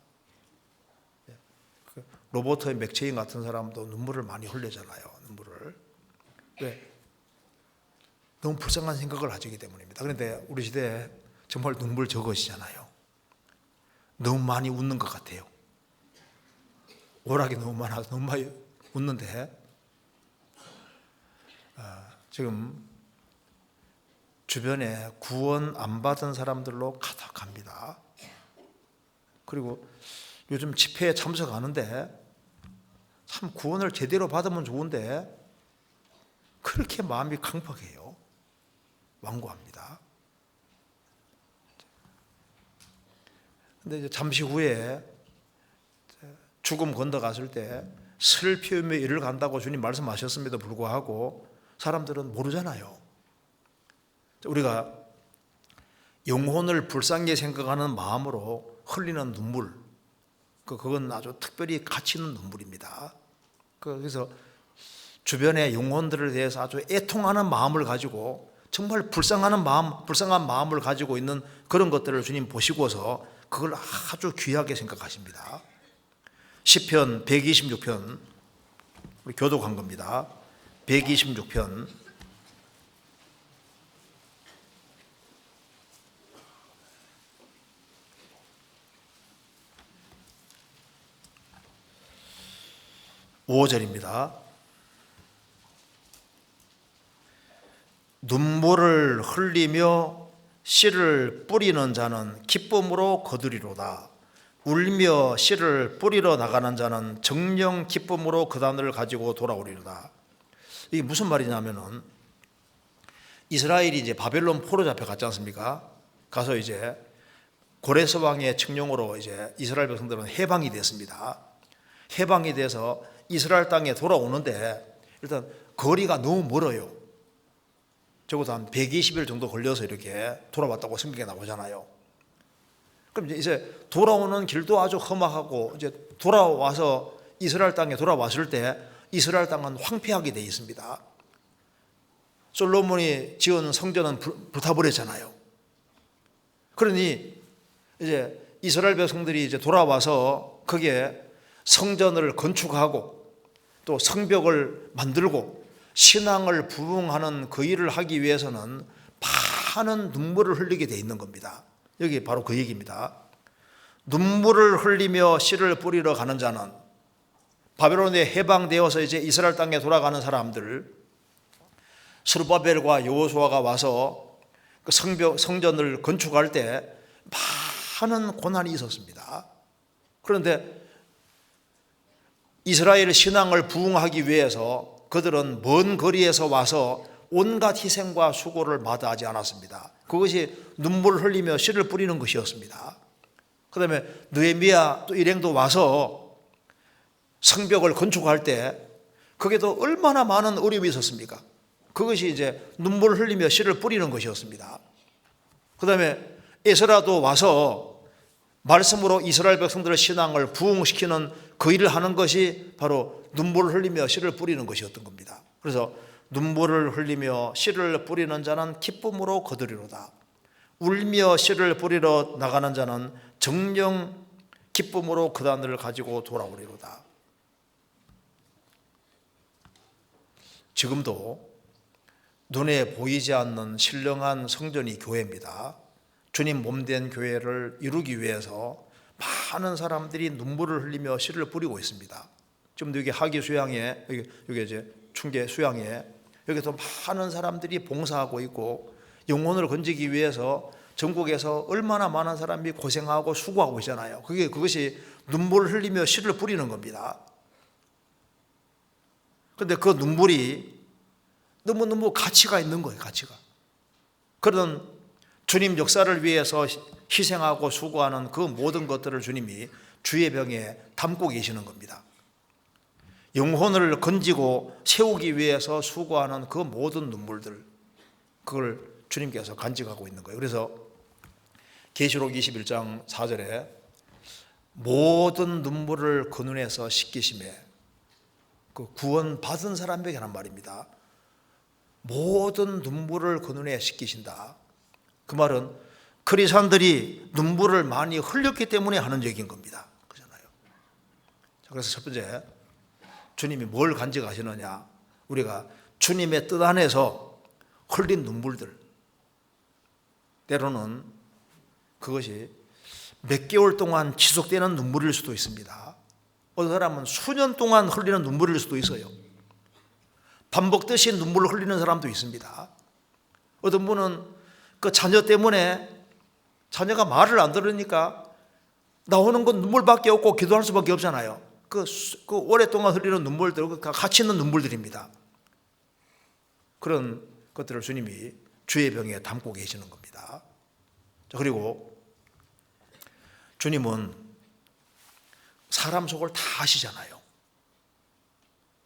로버트 맥체인 같은 사람도 눈물을 많이 흘리잖아요. 눈물을. 왜? 너무 불쌍한 생각을 하기 때문입니다. 그런데 우리 시대에 정말 눈물 적으시잖아요. 너무 많이 웃는 것 같아요. 오락이 너무 많아서 너무 많이 웃는데 지금 주변에 구원 안 받은 사람들로 가득합니다. 그리고 요즘 집회에 참석하는데 참 구원을 제대로 받으면 좋은데 그렇게 마음이 강팍해요. 완고합니다. 근데 이제 잠시 후에 죽음 건너갔을 때 슬픔의 일을 간다고 주님 말씀하셨음에도 불구하고 사람들은 모르잖아요. 우리가 영혼을 불쌍히 생각하는 마음으로 흘리는 눈물, 그건 아주 특별히 가치 있는 눈물입니다. 그래서 주변의 영혼들에 대해서 아주 애통하는 마음을 가지고 정말 불쌍한 마음을 가지고 있는 그런 것들을 주님 보시고서 그걸 아주 귀하게 생각하십니다. 시편 126편, 우리 교독한 겁니다. 126편 5절입니다. 눈물을 흘리며 씨를 뿌리는 자는 기쁨으로 거두리로다. 울며 씨를 뿌리러 나가는 자는 정령 기쁨으로 그 단을 가지고 돌아오리로다. 이게 무슨 말이냐면은 이스라엘이 이제 바벨론 포로 잡혀갔지 않습니까? 가서 이제 고레스 왕의 칙령으로 이제 이스라엘 백성들은 해방이 됐습니다. 해방이 돼서 이스라엘 땅에 돌아오는데 일단 거리가 너무 멀어요. 적어도 한 120일 정도 걸려서 이렇게 돌아왔다고 성경에 나오잖아요. 그럼 이제 돌아오는 길도 아주 험악하고 이제 돌아와서 이스라엘 땅에 돌아왔을 때 이스라엘 땅은 황폐하게 되어 있습니다. 솔로몬이 지은 성전은 불타버렸잖아요. 그러니 이제 이스라엘 백성들이 이제 돌아와서 거기에 성전을 건축하고 또 성벽을 만들고 신앙을 부흥하는 그 일을 하기 위해서는 많은 눈물을 흘리게 돼 있는 겁니다. 여기 바로 그 얘기입니다. 눈물을 흘리며 씨를 뿌리러 가는 자는 바벨론에 해방되어서 이제 이스라엘 땅에 돌아가는 사람들, 스룹바벨과 여호수아가 와서 그 성전을 건축할 때 많은 고난이 있었습니다. 그런데 이스라엘 신앙을 부흥하기 위해서 그들은 먼 거리에서 와서 온갖 희생과 수고를 마다하지 않았습니다. 그것이 눈물을 흘리며 씨를 뿌리는 것이었습니다. 그 다음에 느헤미야 또 일행도 와서 성벽을 건축할 때 거기에도 얼마나 많은 어려움이 있었습니까? 그것이 이제 눈물을 흘리며 씨를 뿌리는 것이었습니다. 그 다음에 에스라도 와서 말씀으로 이스라엘 백성들의 신앙을 부흥시키는 그 일을 하는 것이 바로 눈물을 흘리며 씨를 뿌리는 것이었던 겁니다. 그래서 눈물을 흘리며 씨를 뿌리는 자는 기쁨으로 거두리로다. 울며 씨를 뿌리러 나가는 자는 정령 기쁨으로 그 단을 가지고 돌아오리로다. 지금도 눈에 보이지 않는 신령한 성전이 교회입니다. 주님 몸된 교회를 이루기 위해서 많은 사람들이 눈물을 흘리며 씨를 뿌리고 있습니다. 지금도 여기 하기 수양에, 여기 이제 충계 수양에 여기서 많은 사람들이 봉사하고 있고 영혼을 건지기 위해서 전국에서 얼마나 많은 사람이 고생하고 수고하고 있잖아요. 그것이 눈물을 흘리며 씨를 뿌리는 겁니다. 그런데 그 눈물이 너무너무 가치가 있는 거예요. 가치가. 그런 주님 역사를 위해서 희생하고 수고하는 그 모든 것들을 주님이 주의 병에 담고 계시는 겁니다. 영혼을 건지고 세우기 위해서 수고하는 그 모든 눈물들, 그걸 주님께서 간직하고 있는 거예요. 그래서 계시록 21장 4절에 모든 눈물을 그 눈에서 씻기심에, 그 구원 받은 사람에게 하는 말입니다. 모든 눈물을 그 눈에 씻기신다. 그 말은 크리스찬들이 눈물을 많이 흘렸기 때문에 하는 얘기인 겁니다. 그렇잖아요. 자, 그래서 첫 번째, 주님이 뭘 간직하시느냐? 우리가 주님의 뜻 안에서 흘린 눈물들, 때로는 그것이 몇 개월 동안 지속되는 눈물일 수도 있습니다. 어떤 사람은 수년 동안 흘리는 눈물일 수도 있어요. 반복되이 눈물을 흘리는 사람도 있습니다. 어떤 분은 그 자녀 때문에 자녀가 말을 안 들으니까 나오는 건 눈물밖에 없고 기도할 수밖에 없잖아요. 그 오랫동안 흘리는 눈물들, 가치 있는 눈물들입니다. 그런 것들을 주님이 주의 병에 담고 계시는 겁니다. 자, 그리고 주님은 사람 속을 다 아시잖아요.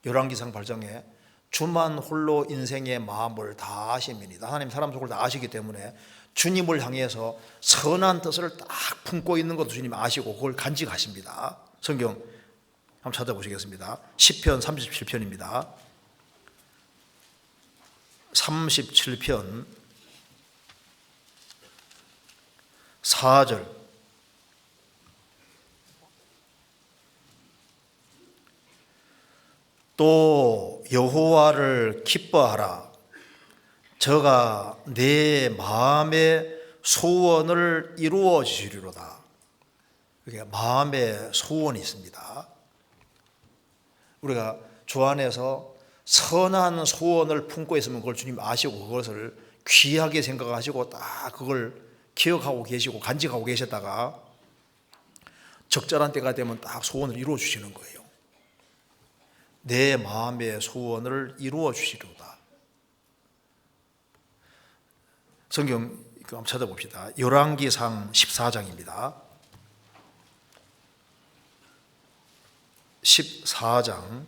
열왕기상 8장에 주만 홀로 인생의 마음을 다 아십니다. 하나님 사람 속을 다 아시기 때문에 주님을 향해서 선한 뜻을 딱 품고 있는 것도 주님 아시고 그걸 간직하십니다. 성경 한번 찾아보시겠습니다. 시편 37편입니다. 37편 4절. 또 여호와를 기뻐하라. 저가 내 마음의 소원을 이루어 주시리로다. 이게 마음의 소원이 있습니다. 우리가 주 안에서 선한 소원을 품고 있으면 그걸 주님 아시고 그것을 귀하게 생각하시고 딱 그걸 기억하고 계시고 간직하고 계셨다가 적절한 때가 되면 딱 소원을 이루어 주시는 거예요. 내 마음의 소원을 이루어 주시리로다. 성경 한번 찾아봅시다. 열왕기상 14장입니다. 14장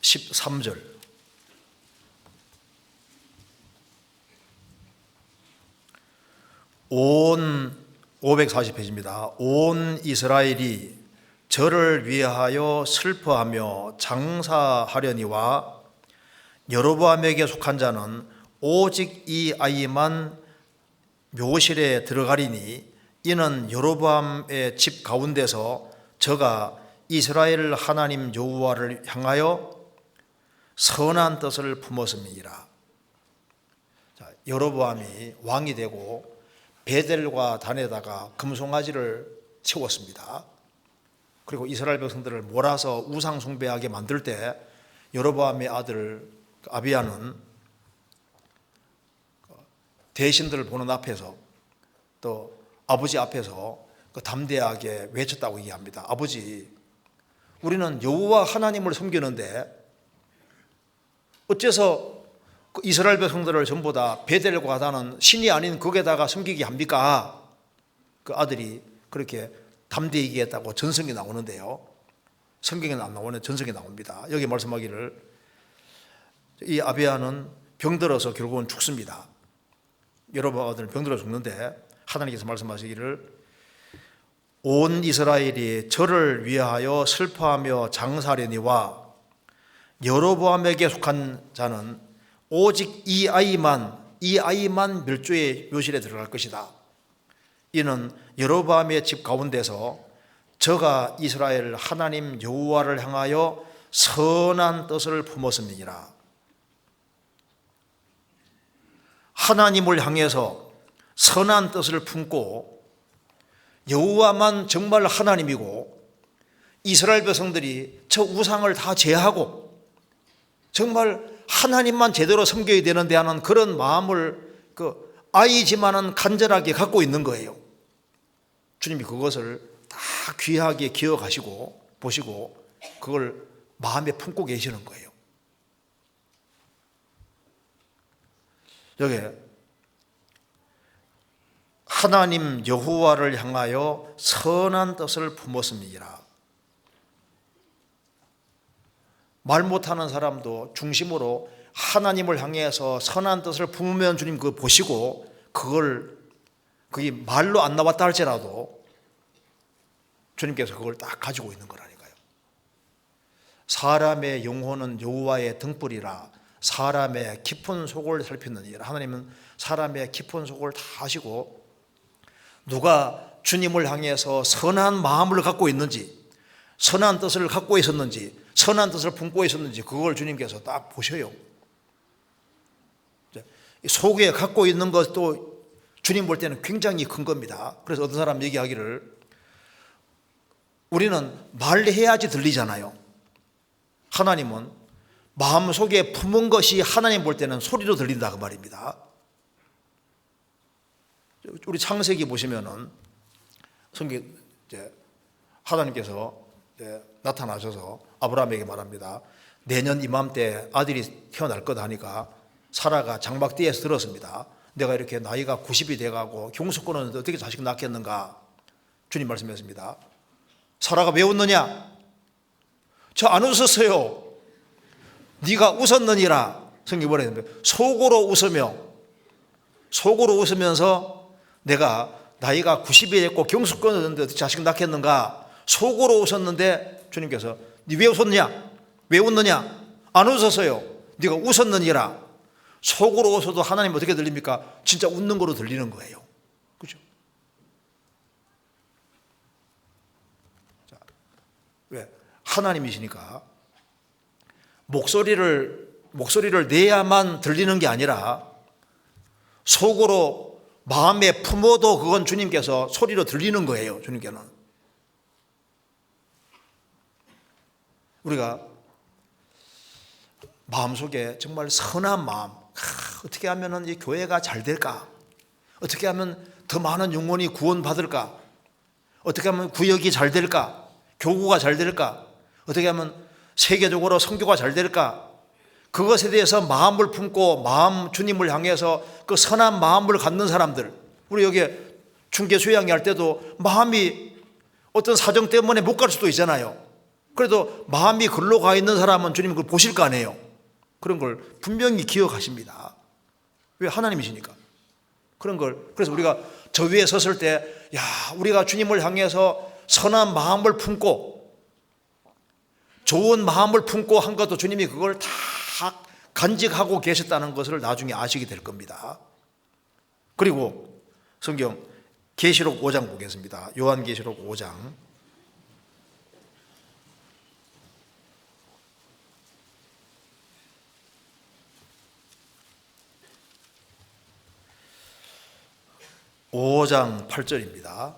13절. 온 540페이지입니다. 온 이스라엘이 저를 위하여 슬퍼하며 장사하려니와 여로보암에게 속한 자는 오직 이 아이만 묘실에 들어가리니 이는 여로보암의 집 가운데서 저가 이스라엘 하나님 여호와를 향하여 선한 뜻을 품었음이니라. 여로보암이 왕이 되고 베델과 단에다가 금송아지를 채웠습니다. 그리고 이스라엘 백성들을 몰아서 우상 숭배하게 만들 때 여로보암의 아들 아비야는 대신들을 보는 앞에서 또 아버지 앞에서 담대하게 외쳤다고 얘기합니다. 아버지, 우리는 여호와 하나님을 섬기는데 어째서 이스라엘 백성들을 전부 다 베델과 다는 신이 아닌 거기에다가 섬기게 합니까? 그 아들이 그렇게 담대히 얘기했다고 전성이 나오는데요. 성경에는 안 나오는 전성이 나옵니다. 여기 말씀하기를 이 아비야는 병들어서 결국은 죽습니다. 여러분 아들은 병들어 죽는데 하나님께서 말씀하시기를 온 이스라엘이 저를 위하여 슬퍼하며 장사하려니와 여로보암에게 속한 자는 오직 이 아이만 멸조의 묘실에 들어갈 것이다. 이는 여로보암의 집 가운데서 저가 이스라엘 하나님 여호와를 향하여 선한 뜻을 품었음이니라. 하나님을 향해서 선한 뜻을 품고 여호와만 정말 하나님이고 이스라엘 백성들이 저 우상을 다 제하고 정말 하나님만 제대로 섬겨야 되는데 하는 그런 마음을 아이지만은 간절하게 갖고 있는 거예요. 주님이 그것을 다 귀하게 기억하시고 보시고 그걸 마음에 품고 계시는 거예요. 여기 하나님 여호와를 향하여 선한 뜻을 품었음이니라. 말 못하는 사람도 중심으로 하나님을 향해서 선한 뜻을 품으면 주님 그거 보시고 그게 말로 안 나왔다 할지라도 주님께서 그걸 딱 가지고 있는 거라니까요. 사람의 영혼은 여호와의 등불이라 사람의 깊은 속을 살피느니라. 하나님은 사람의 깊은 속을 다 아시고 누가 주님을 향해서 선한 마음을 갖고 있는지, 선한 뜻을 갖고 있었는지, 선한 뜻을 품고 있었는지 그걸 주님께서 딱 보셔요. 속에 갖고 있는 것도 주님 볼 때는 굉장히 큰 겁니다. 그래서 어떤 사람 얘기하기를 우리는 말해야지 들리잖아요. 하나님은 마음속에 품은 것이 하나님 볼 때는 소리로 들린다 그 말입니다. 우리 창세기 보시면은 성경 하나님께서 나타나셔서 아브라함에게 말합니다. 내년 이맘때 아들이 태어날 것 하니까 사라가 장막뒤에서 들었습니다. 내가 이렇게 나이가 90이 돼가고 경수 끊었는데 어떻게 자식 낳겠는가? 주님 말씀하셨습니다. 사라가 왜 웃느냐? 저 안 웃었어요. 네가 웃었느니라. 성경이 뭐라 했는데 속으로 웃으면서 내가 나이가 90이 됐고 경수 끊었는데 어떻게 자식 낳겠는가? 속으로 웃었는데 주님께서 네 왜 웃었냐? 왜 웃느냐? 안 웃었어요. 네가 웃었느니라. 속으로 웃어도 하나님 어떻게 들립니까? 진짜 웃는 거로 들리는 거예요. 그렇죠? 자, 왜? 하나님이시니까 목소리를 내야만 들리는 게 아니라 속으로 마음에 품어도 그건 주님께서 소리로 들리는 거예요. 주님께는. 우리가 마음속에 정말 선한 마음, 어떻게 하면 이 교회가 잘 될까? 어떻게 하면 더 많은 영혼이 구원받을까? 어떻게 하면 구역이 잘 될까? 교구가 잘 될까? 어떻게 하면 세계적으로 선교가 잘 될까? 그것에 대해서 마음을 품고 주님을 향해서 그 선한 마음을 갖는 사람들, 우리 여기 중계 수양회 할 때도 마음이 어떤 사정 때문에 못 갈 수도 있잖아요. 그래도 마음이 글로 가 있는 사람은 주님 그걸 보실 거 아니에요. 그런 걸 분명히 기억하십니다. 왜? 하나님이시니까. 그런 걸. 그래서 우리가 저 위에 섰을 때, 우리가 주님을 향해서 선한 마음을 품고 좋은 마음을 품고 한 것도 주님이 그걸 다 간직하고 계셨다는 것을 나중에 아시게 될 겁니다. 그리고 성경 계시록 5장 보겠습니다. 요한계시록 5장. (5장) 8절입니다.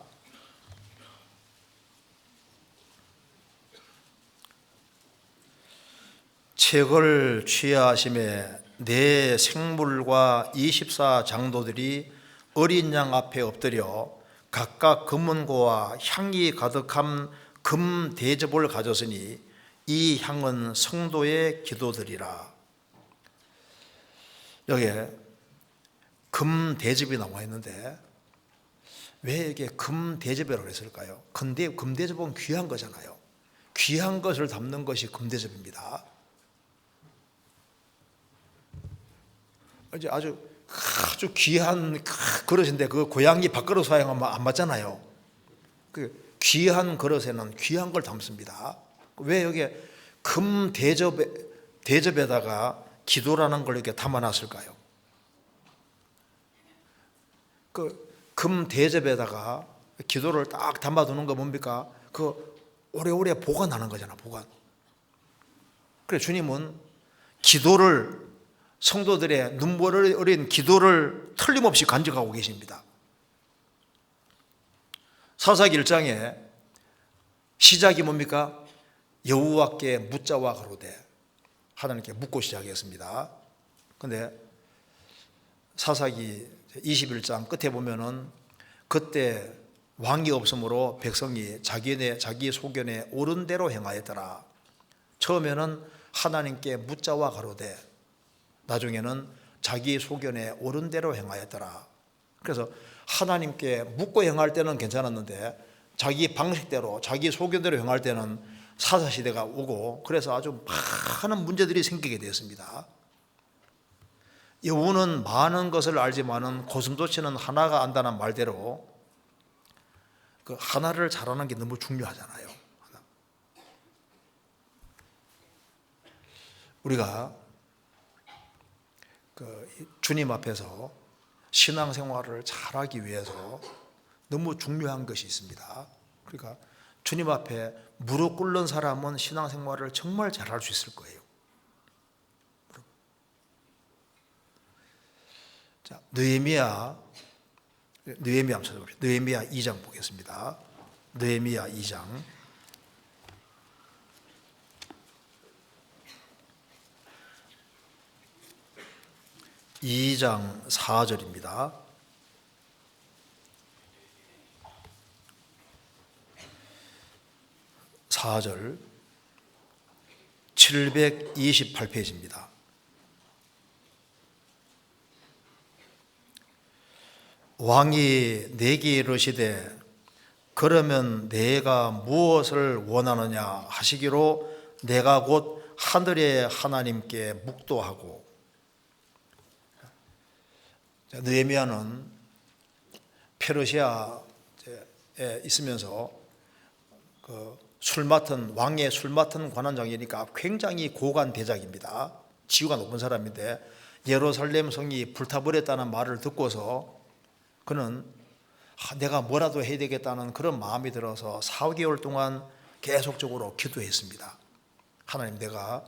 책을 취하심에 네 생물과 24장도들이 어린 양 앞에 엎드려 각각 금은고와 향이 가득한 금 대접을 가졌으니 이 향은 성도의 기도들이라. 여기에 금 대접이 나와 있는데 왜 이게 금 대접이라고 했을까요? 금 대접은 귀한 거잖아요. 귀한 것을 담는 것이 금 대접입니다. 아주 귀한 그릇인데 그 고양이 밥그릇 사용하면 안 맞잖아요. 그 귀한 그릇에는 귀한 걸 담습니다. 왜 여기에 금 대접에다가 기도라는 걸 이렇게 담아놨을까요? 그 금 대접에다가 기도를 딱 담아두는 거 뭡니까? 그 오래오래 보관하는 거잖아, 보관. 그래 주님은 기도를, 성도들의 눈물 어린 기도를 틀림없이 간직하고 계십니다. 사사기 1장에 시작이 뭡니까? 여호와께 묻자와 가로되, 하나님께 묻고 시작했습니다. 그런데 사사기 21장 끝에 보면은 그때 왕이 없으므로 백성이 자기 소견에 옳은 대로 행하였더라. 처음에는 하나님께 묻자와 가로되, 나중에는 자기 소견에 옳은 대로 행하였더라. 그래서 하나님께 묻고 행할 때는 괜찮았는데 자기 방식대로 자기 소견대로 행할 때는 사사시대가 오고, 그래서 아주 많은 문제들이 생기게 되었습니다. 여우는 많은 것을 알지만은 고슴도치는 하나가 안다는 말대로 그 하나를 잘하는 게 너무 중요하잖아요. 우리가 그 주님 앞에서 신앙생활을 잘하기 위해서 너무 중요한 것이 있습니다. 그러니까 주님 앞에 무릎 꿇는 사람은 신앙생활을 정말 잘할 수 있을 거예요. 자, 느헤미야 2장 보겠습니다. 느헤미야 2장 4절입니다. (4절) 728페이지입니다. 왕이 내게 이르시되 그러면 내가 무엇을 원하느냐 하시기로 내가 곧 하늘의 하나님께 묵도하고. 느헤미야는 페르시아에 있으면서 왕의 술 맡은 관원장이니까 굉장히 고관 대작입니다. 지위가 높은 사람인데 예루살렘 성이 불타버렸다는 말을 듣고서 그는 내가 뭐라도 해야 되겠다는 그런 마음이 들어서 4개월 동안 계속적으로 기도했습니다. 하나님, 내가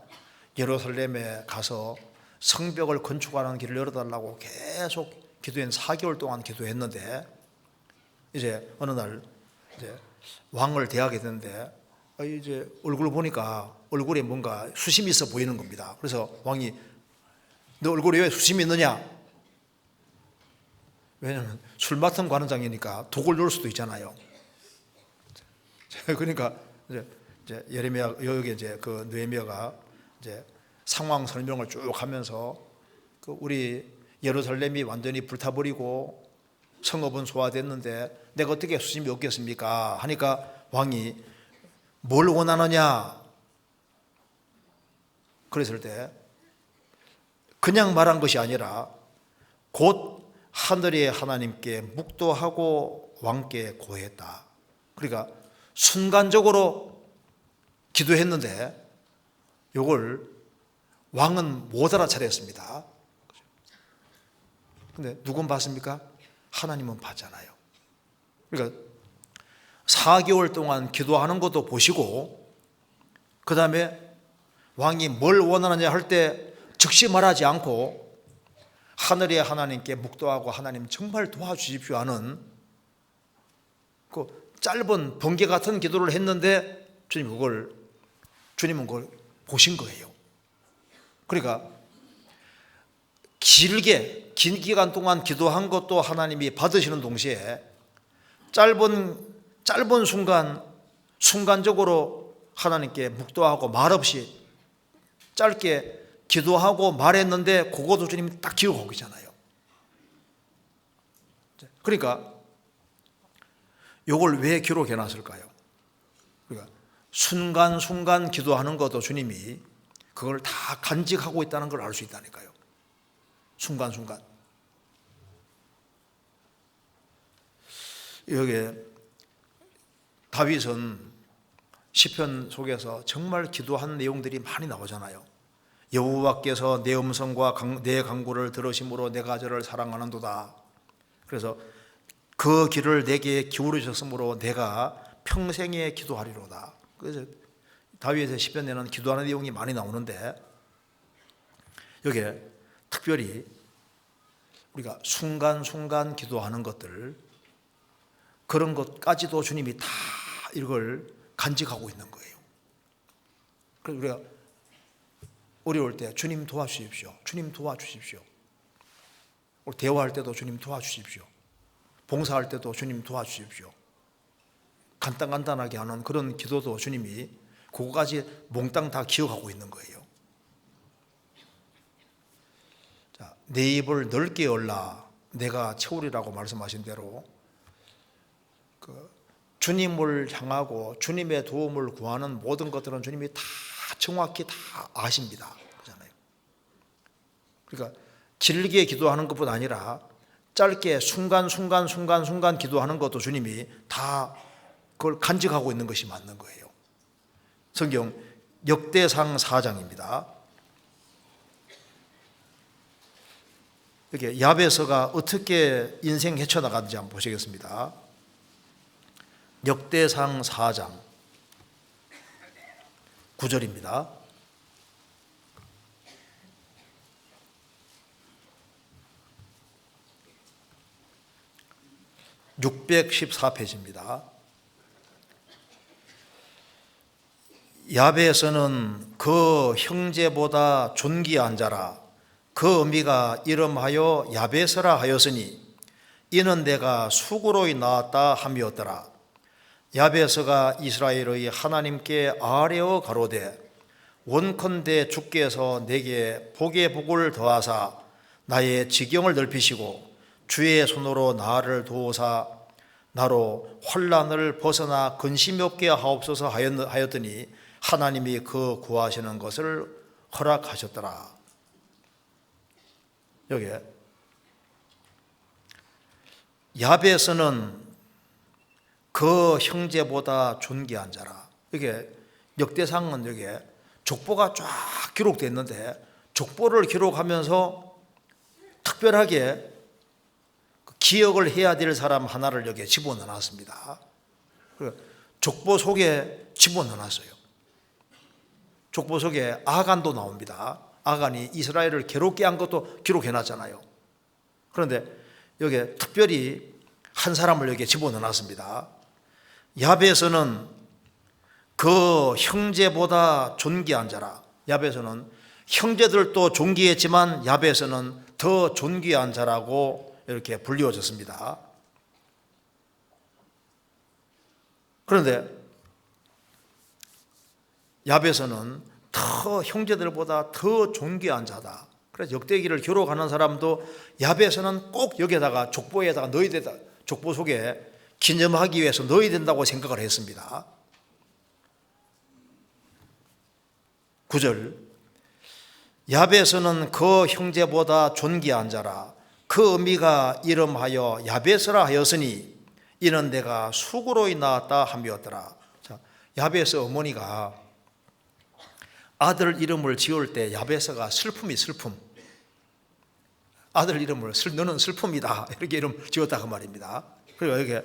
예루살렘에 가서 성벽을 건축하는 길을 열어달라고 계속 기도한 4개월 동안 기도했는데, 이제 어느 날 이제 왕을 대하게 됐는데 이제 얼굴을 보니까 얼굴에 뭔가 수심이 있어 보이는 겁니다. 그래서 왕이 너 얼굴에 왜 수심이 있느냐? 왜냐하면 술 맡은 관원장이니까 독을 넣을 수도 있잖아요. 그러니까 이제 예레미야 여기 이제 그 느헤미야가 이제 상황 설명을 쭉 하면서 그 우리 예루살렘이 완전히 불타버리고 성읍은 소화됐는데 내가 어떻게 수심이 없겠습니까? 하니까 왕이 뭘 원하느냐? 그랬을 때 그냥 말한 것이 아니라 곧 하늘의 하나님께 묵도하고 왕께 고했다. 그러니까 순간적으로 기도했는데 이걸 왕은 못 알아차렸습니다. 근데 누군 봤습니까? 하나님은 봤잖아요. 그러니까 4개월 동안 기도하는 것도 보시고 그 다음에 왕이 뭘 원하느냐 할 때 즉시 말하지 않고 하늘의 하나님께 묵도하고 하나님 정말 도와주십시오 하는 그 짧은 번개 같은 기도를 했는데 주님은 그걸 보신 거예요. 그러니까 긴 기간 동안 기도한 것도 하나님이 받으시는 동시에 짧은 순간적으로 하나님께 묵도하고 말없이 짧게 기도하고 말했는데 그것도 주님이 딱 기억하고 있잖아요. 그러니까 이걸 왜 기록해 놨을까요? 그러니까 순간순간 기도하는 것도 주님이 그걸 다 간직하고 있다는 걸 알 수 있다니까요. 순간순간. 여기에 다윗은 시편 속에서 정말 기도한 내용들이 많이 나오잖아요. 여호와께서 내 음성과 내 간구를 들으심으로 내가 저를 사랑하는도다. 그래서 그 길을 내게 기울이셨으므로 내가 평생에 기도하리로다. 그래서 다윗의 시편에는 기도하는 내용이 많이 나오는데 여기에 특별히 우리가 순간순간 기도하는 것들, 그런 것까지도 주님이 다 이걸 간직하고 있는 거예요. 그래서 우리가 어려울 때 주님 도와주십시오. 주님 도와주십시오. 대화할 때도 주님 도와주십시오. 봉사할 때도 주님 도와주십시오. 간단하게 하는 그런 기도도 주님이 그거까지 몽땅 다 기억하고 있는 거예요. 자, 내 입을 넓게 열라 내가 채우리라고 말씀하신 대로 주님을 향하고 주님의 도움을 구하는 모든 것들은 주님이 다 정확히 다 아십니다. 그렇잖아요. 그러니까 길게 기도하는 것뿐 아니라 짧게 순간순간 기도하는 것도 주님이 다 그걸 간직하고 있는 것이 맞는 거예요. 성경 역대상 4장입니다. 이렇게 야베스가 어떻게 인생 헤쳐나가는지 한번 보시겠습니다. 역대상 4장 9절입니다. 614페이지입니다. 야베스는 그 형제보다 존귀한 자라. 그 의미가 이름하여 야베스라 하였으니 이는 내가 수고로이 나왔다 함이었더라. 야베스가 이스라엘의 하나님께 아뢰어 가로되 원컨대 주께서 내게 복의 복을 더하사 나의 지경을 넓히시고 주의 손으로 나를 도우사 나로 환난을 벗어나 근심이 없게 하옵소서 하였더니 하나님이 그 구하시는 것을 허락하셨더라. 여기 야베스는 그 형제보다 존귀한 자라. 이게 역대상은 여기에 족보가 쫙 기록되어 있는데 족보를 기록하면서 특별하게 기억을 해야 될 사람 하나를 여기에 집어넣어놨습니다. 족보 속에 집어넣어놨어요. 족보 속에 아간도 나옵니다. 아간이 이스라엘을 괴롭게 한 것도 기록해놨잖아요. 그런데 여기에 특별히 한 사람을 여기에 집어넣어놨습니다. 야베스는 그 형제보다 존귀한 자라. 야베스는 형제들도 존귀했지만 야베스는 더 존귀한 자라고 이렇게 불리워졌습니다. 그런데 야베스는 더 형제들보다 더 존귀한 자다. 그래서 역대기를 기록하는 사람도 야베스는 꼭 여기에다가 족보에다가 넣어야 된다. 족보 속에 기념하기 위해서 넣어야 된다고 생각을 했습니다. 9절 야베스는 그 형제보다 존귀한 자라. 그 의미가 이름하여 야베스라 하였으니 이는 내가 수고로이 낳았다 함이었더라. 자, 야베스 어머니가 아들 이름을 지을 때 야베스가 슬픔이 슬픔. 아들 이름을 너는 슬픔이다 이렇게 이름 지었다 그 말입니다. 그리고 여기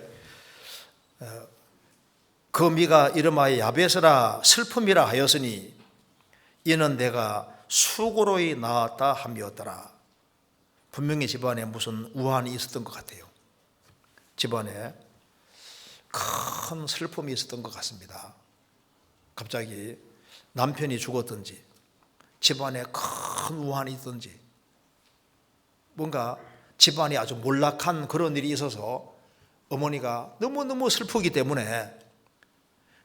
그 의미가 이름하여 야베스라 슬픔이라 하였으니 이는 내가 수고로이 낳았다 함이었더라. 분명히 집안에 무슨 우환이 있었던 것 같아요. 집안에 큰 슬픔이 있었던 것 같습니다. 갑자기 남편이 죽었든지 집안에 큰 우환이 있든지 뭔가 집안이 아주 몰락한 그런 일이 있어서 어머니가 너무너무 슬프기 때문에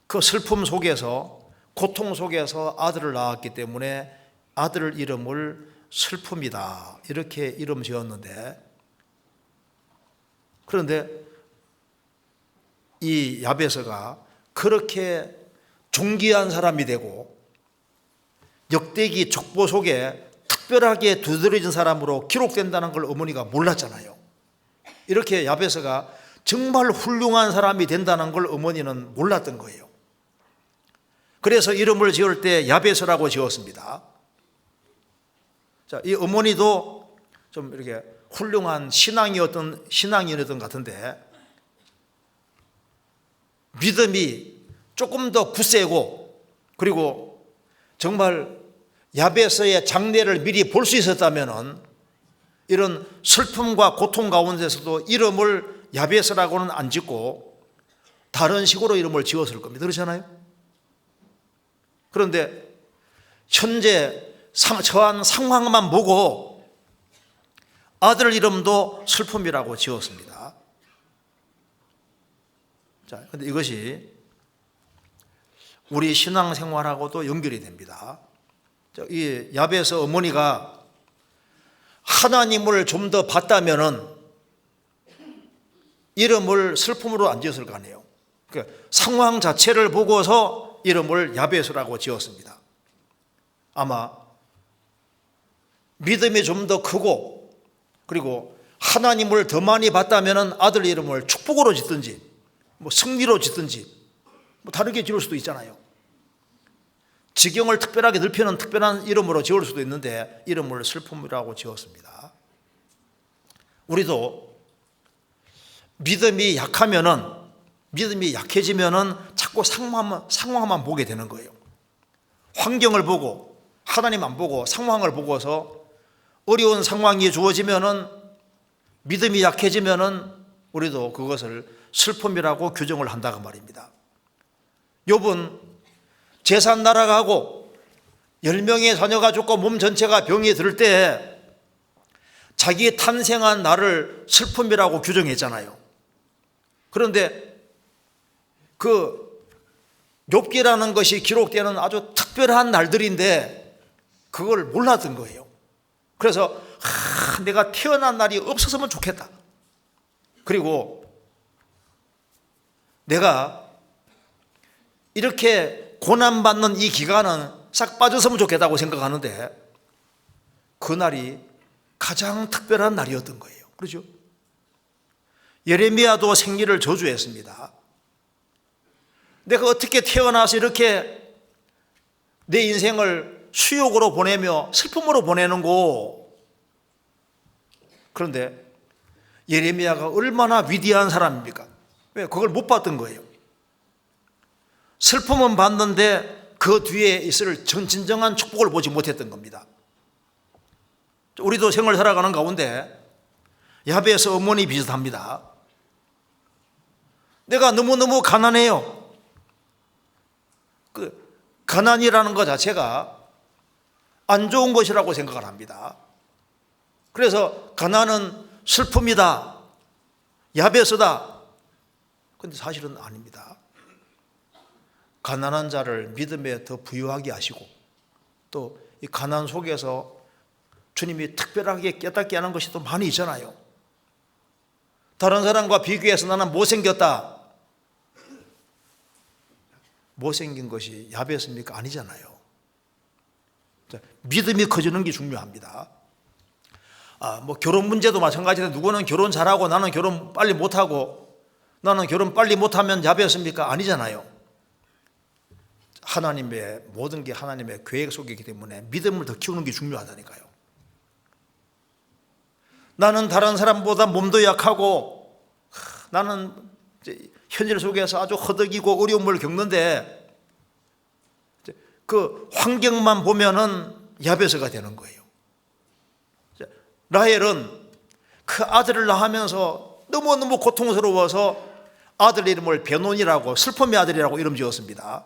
그 슬픔 속에서 고통 속에서 아들을 낳았기 때문에 아들 이름을 슬픔이다 이렇게 이름 지었는데, 그런데 이 야베스가 그렇게 존귀한 사람이 되고 역대기 족보 속에 특별하게 두드러진 사람으로 기록된다는 걸 어머니가 몰랐잖아요. 이렇게 야베스가 정말 훌륭한 사람이 된다는 걸 어머니는 몰랐던 거예요. 그래서 이름을 지을 때 야베스라고 지었습니다. 자, 이 어머니도 좀 이렇게 훌륭한 신앙이었던 것 같은데 믿음이 조금 더 굳세고 그리고 정말 야베스의 장래를 미리 볼 수 있었다면 이런 슬픔과 고통 가운데서도 이름을 야베스라고는 안 짓고 다른 식으로 이름을 지었을 겁니다. 그렇잖아요? 그런데 현재 처한 상황만 보고 아들 이름도 슬픔이라고 지었습니다. 자, 근데 이것이 우리 신앙생활하고도 연결이 됩니다. 이 야베스 어머니가 하나님을 좀 더 봤다면은 이름을 슬픔으로 안 지었을 거 아니에요. 그러니까 상황 자체를 보고서 이름을 야베스라고 지었습니다. 아마 믿음이 좀 더 크고 그리고 하나님을 더 많이 봤다면 아들 이름을 축복으로 짓든지 뭐 승리로 짓든지 뭐 다르게 지을 수도 있잖아요. 지경을 특별하게 넓히는 특별한 이름으로 지을 수도 있는데 이름을 슬픔이라고 지었습니다. 우리도 믿음이 약해지면은 자꾸 상황만 보게 되는 거예요. 환경을 보고 하나님 안 보고 상황을 보고서 어려운 상황이 주어지면은 믿음이 약해지면은 우리도 그것을 슬픔이라고 규정을 한다고 말입니다. 욥은 재산 날아가고 10명의 자녀가 죽고 몸 전체가 병이 들 때 자기 탄생한 날을 슬픔이라고 규정했잖아요. 그런데 그 욥기라는 것이 기록되는 아주 특별한 날들인데 그걸 몰랐던 거예요. 그래서 내가 태어난 날이 없었으면 좋겠다. 그리고 내가 이렇게 고난받는 이 기간은 싹 빠졌으면 좋겠다고 생각하는데 그날이 가장 특별한 날이었던 거예요. 그렇죠? 예레미야도 생리를 저주했습니다. 내가 어떻게 태어나서 이렇게 내 인생을 수욕으로 보내며 슬픔으로 보내는고. 그런데 예레미야가 얼마나 위대한 사람입니까? 왜? 그걸 못 봤던 거예요. 슬픔은 봤는데 그 뒤에 있을 진정한 축복을 보지 못했던 겁니다. 우리도 생을 살아가는 가운데 야베스 어머니 비슷합니다. 내가 너무너무 가난해요. 그 가난이라는 것 자체가 안 좋은 것이라고 생각을 합니다. 그래서 가난은 슬픔이다, 야베스다. 그런데 사실은 아닙니다. 가난한 자를 믿음에 더 부유하게 하시고 또 이 가난 속에서 주님이 특별하게 깨닫게 하는 것이 또 많이 있잖아요. 다른 사람과 비교해서 나는 못생겼다. 못생긴 것이 야베스입니까? 아니잖아요. 믿음이 커지는 게 중요합니다. 뭐 결혼 문제도 마찬가지로 누구는 결혼 잘하고 나는 결혼 빨리 못하고 나는 결혼 빨리 못하면 야베스입니까? 아니잖아요. 하나님의 모든 게 하나님의 계획 속이기 때문에 믿음을 더 키우는 게 중요하다니까요. 나는 다른 사람보다 몸도 약하고 나는 현실 속에서 아주 허덕이고 어려움을 겪는데 그 환경만 보면은 야베스가 되는 거예요. 라헬은 그 아들을 낳으면서 너무너무 고통스러워서 아들 이름을 베논이라고 슬픔의 아들이라고 이름 지었습니다.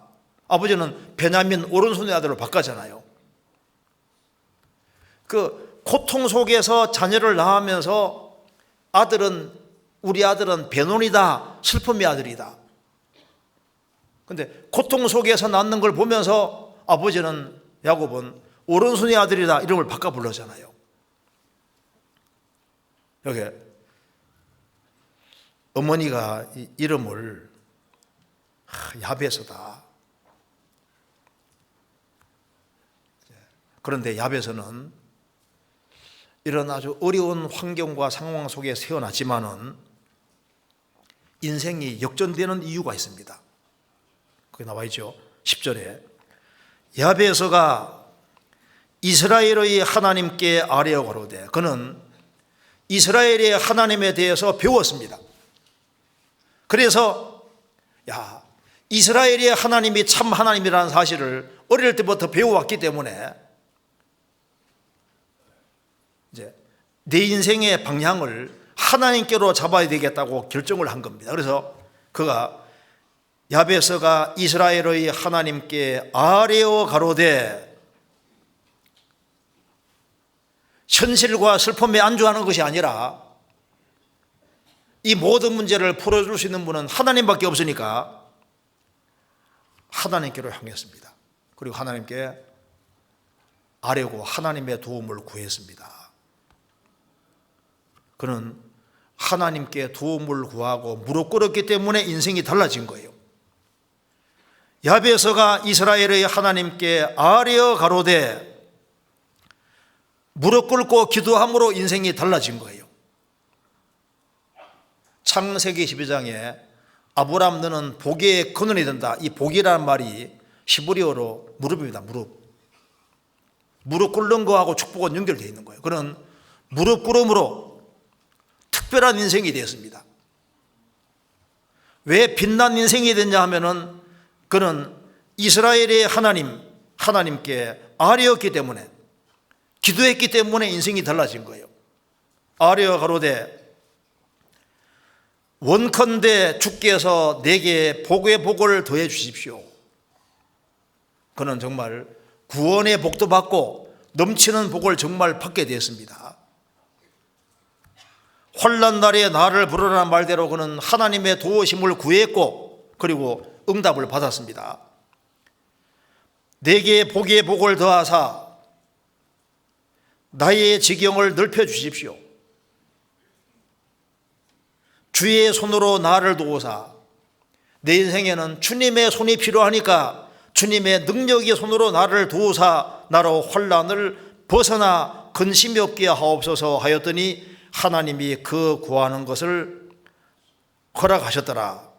아버지는 베냐민 오른손의 아들로 바꿨잖아요. 그 고통 속에서 자녀를 낳으면서 우리 아들은 베논이다, 슬픔의 아들이다. 그런데 고통 속에서 낳는 걸 보면서 아버지는 야곱은 오른손의 아들이다 이름을 바꿔 불렀잖아요. 여기 어머니가 이름을 야베스다. 그런데 야베스는 이런 아주 어려운 환경과 상황 속에 태어났지만은 인생이 역전되는 이유가 있습니다. 거기 나와 있죠. 10절에 야베스가 이스라엘의 하나님께 아뢰어 가로되 그는 이스라엘의 하나님에 대해서 배웠습니다. 그래서 이스라엘의 하나님이 참 하나님이라는 사실을 어릴 때부터 배워왔기 때문에 이제 내 인생의 방향을 하나님께로 잡아야 되겠다고 결정을 한 겁니다. 그래서 그가 야베스가 이스라엘의 하나님께 아뢰어 가로되 현실과 슬픔에 안주하는 것이 아니라 이 모든 문제를 풀어줄 수 있는 분은 하나님밖에 없으니까 하나님께로 향했습니다. 그리고 하나님께 아뢰고 하나님의 도움을 구했습니다. 그는 하나님께 도움을 구하고 무릎 꿇었기 때문에 인생이 달라진 거예요. 야베스가 이스라엘의 하나님께 아뢰어 가로되 무릎 꿇고 기도함으로 인생이 달라진 거예요. 창세기 12장에 아브람 너는 복의 근원이 된다. 이 복이라는 말이 히브리어로 무릎입니다. 무릎 꿇는 거하고 축복은 연결되어 있는 거예요. 그는 무릎 꿇음으로 특별한 인생이 되었습니다. 왜 빛난 인생이 됐냐 하면은 그는 이스라엘의 하나님께 아뢰었기 때문에, 기도했기 때문에 인생이 달라진 거예요. 아뢰어 가로되 원컨대 주께서 내게 복의 복을 더해 주십시오. 그는 정말 구원의 복도 받고 넘치는 복을 정말 받게 되었습니다. 환난 날에 나를 부르라는 말대로 그는 하나님의 도우심을 구했고 그리고 응답을 받았습니다. 내게 복의 복을 더하사 나의 지경을 넓혀 주십시오. 주의 손으로 나를 도우사, 내 인생에는 주님의 손이 필요하니까 주님의 능력의 손으로 나를 도우사 나로 환난을 벗어나 근심이 없게 하옵소서 하였더니 하나님이 그 구하는 것을 허락하셨더라.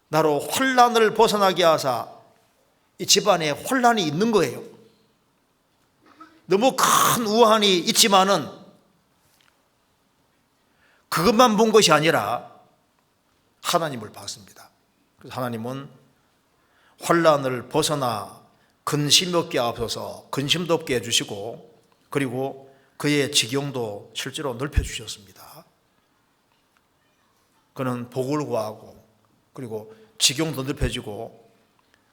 나로 환난을 벗어나게 하사, 이 집안에 혼란이 있는 거예요. 너무 큰 우환이 있지만은 그것만 본 것이 아니라 하나님을 봤습니다. 그래서 하나님은 환난을 벗어나 근심 없게 하옵소서, 근심도 없게 해주시고 그리고 그의 지경도 실제로 넓혀주셨습니다. 그는 복을 구하고 그리고 지경도 넓혀지고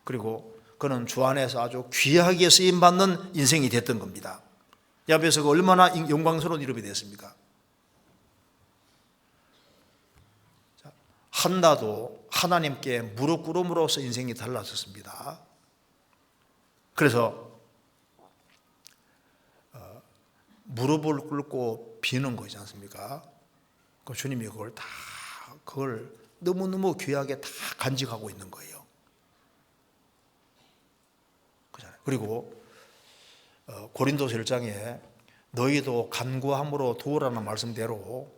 그리고 그는 주 안에서 아주 귀하게 쓰임받는 인생이 됐던 겁니다. 야베스가 얼마나 영광스러운 이름이 됐습니까? 한나도 하나님께 무릎 꿇음으로써 인생이 달라졌습니다. 그래서 무릎을 꿇고 비는 거지 않습니까? 그 주님이 그걸 너무너무 귀하게 다 간직하고 있는 거예요. 그리고 고린도서 1장에 너희도 간구함으로 도우라는 말씀대로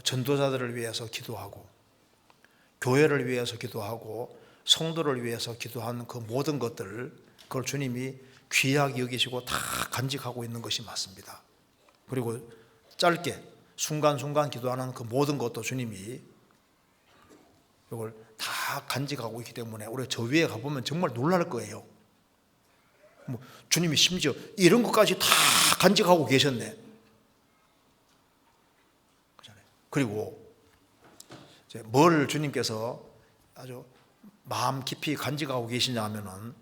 전도자들을 위해서 기도하고 교회를 위해서 기도하고 성도를 위해서 기도하는 그 모든 것들, 그걸 주님이 귀하게 여기시고 다 간직하고 있는 것이 맞습니다. 그리고 짧게 순간순간 기도하는 그 모든 것도 주님이 이걸 다 간직하고 있기 때문에 우리 저 위에 가보면 정말 놀랄 거예요. 주님이 심지어 이런 것까지 다 간직하고 계셨네. 그리고 뭘 주님께서 아주 마음 깊이 간직하고 계시냐 하면은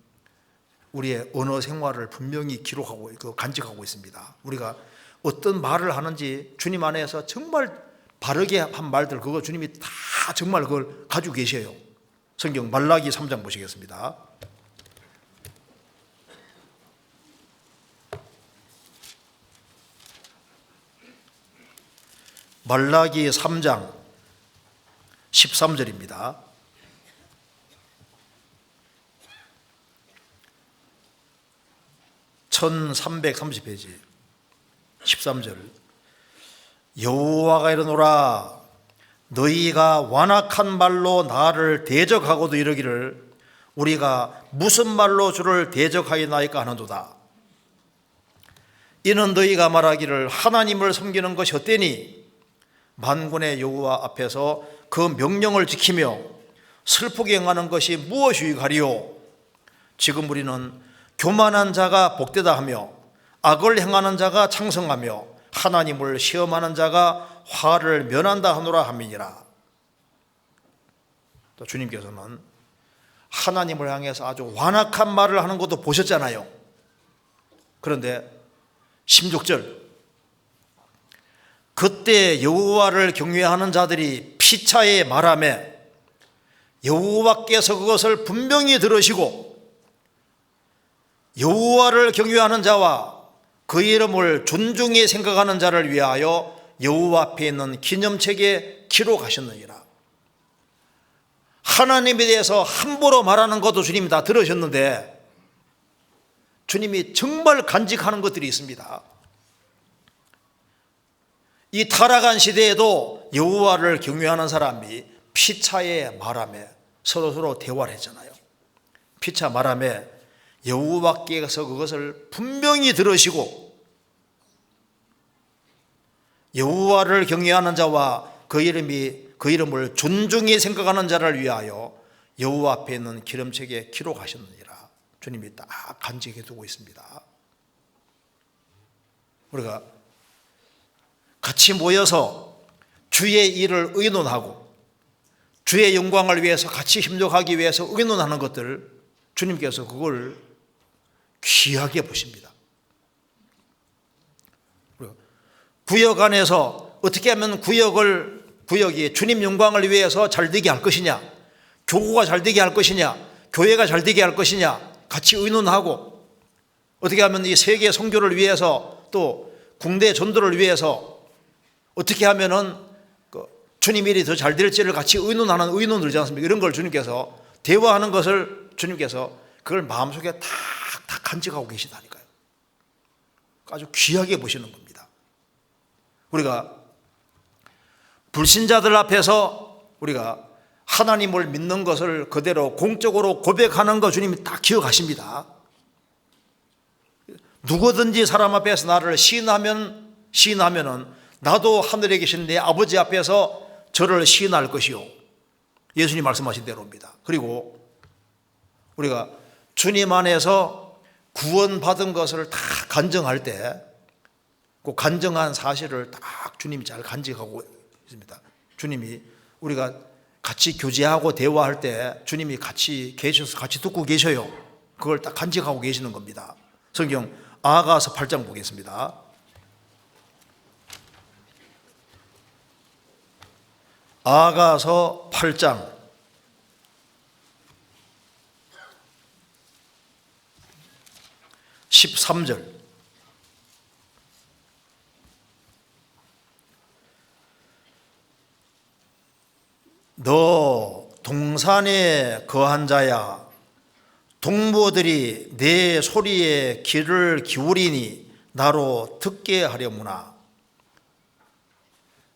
우리의 언어 생활을 분명히 기록하고 간직하고 있습니다. 우리가 어떤 말을 하는지 주님 안에서 정말 바르게 한 말들, 그거 주님이 다 정말 그걸 가지고 계셔요. 성경 말라기 3장 보시겠습니다. 말라기 3장 13절입니다. (1330페이지) 13절. 여호와가 이르노라 너희가 완악한 말로 나를 대적하고도 이르기를 우리가 무슨 말로 주를 대적하였나이까 하는도다. 이는 너희가 말하기를 하나님을 섬기는 것이 헛되니 만군의 여호와 앞에서 그 명령을 지키며 슬프게 행하는 것이 무엇이가리요. 지금 우리는 교만한 자가 복되다 하며 악을 행하는 자가 창성하며 하나님을 시험하는 자가 화를 면한다 하노라 함이니라. 또 주님께서는 하나님을 향해서 아주 완악한 말을 하는 것도 보셨잖아요. 그런데 16절, 그때 여호와를 경외하는 자들이 피차에 말하매 여호와께서 그것을 분명히 들으시고 여호와를 경외하는 자와 그 이름을 존중히 생각하는 자를 위하여 여호와 앞에 있는 기념책에 기록하셨느니라. 하나님에 대해서 함부로 말하는 것도 주님이 다 들으셨는데 주님이 정말 간직하는 것들이 있습니다. 이 타락한 시대에도 여호와를 경외하는 사람이 피차의 말함에 서로서로 대화를 했잖아요. 피차 말함에 여호와께서 그것을 분명히 들으시고 여호와를 경외하는 자와 그 이름을 존중히 생각하는 자를 위하여 여호와 앞에 있는 기름책에 기록하셨느니라. 주님이 딱 간직해 두고 있습니다. 우리가 같이 모여서 주의 일을 의논하고 주의 영광을 위해서 같이 협력하기 위해서 의논하는 것들, 주님께서 그걸 귀하게 보십니다. 구역 안에서 어떻게 하면 구역이 주님 영광을 위해서 잘 되게 할 것이냐, 교구가 잘 되게 할 것이냐, 교회가 잘 되게 할 것이냐 같이 의논하고, 어떻게 하면 이 세계 선교를 위해서 또 국내 전도를 위해서 어떻게 하면은 주님 일이 더 잘 될지를 같이 의논하는 의논들이지 않습니까? 이런 걸 주님께서 대화하는 것을 주님께서 그걸 마음속에 탁 간직하고 계시다니까요. 아주 귀하게 보시는 겁니다. 우리가 불신자들 앞에서 우리가 하나님을 믿는 것을 그대로 공적으로 고백하는 거 주님이 딱 기억하십니다. 누구든지 사람 앞에서 나를 시인하면은 나도 하늘에 계신 내 아버지 앞에서 저를 시인할 것이요. 예수님 말씀하신 대로입니다. 그리고 우리가 주님 안에서 구원받은 것을 다 간증할 때 그 간증한 사실을 딱 주님이 잘 간직하고 있습니다. 주님이 우리가 같이 교제하고 대화할 때 주님이 같이 계셔서 같이 듣고 계셔요. 그걸 딱 간직하고 계시는 겁니다. 성경 아가서 8장 보겠습니다. 아가서 8장 13절. 너 동산에 거한 자야, 동무들이 내 소리에 귀를 기울이니 나로 듣게 하려무나.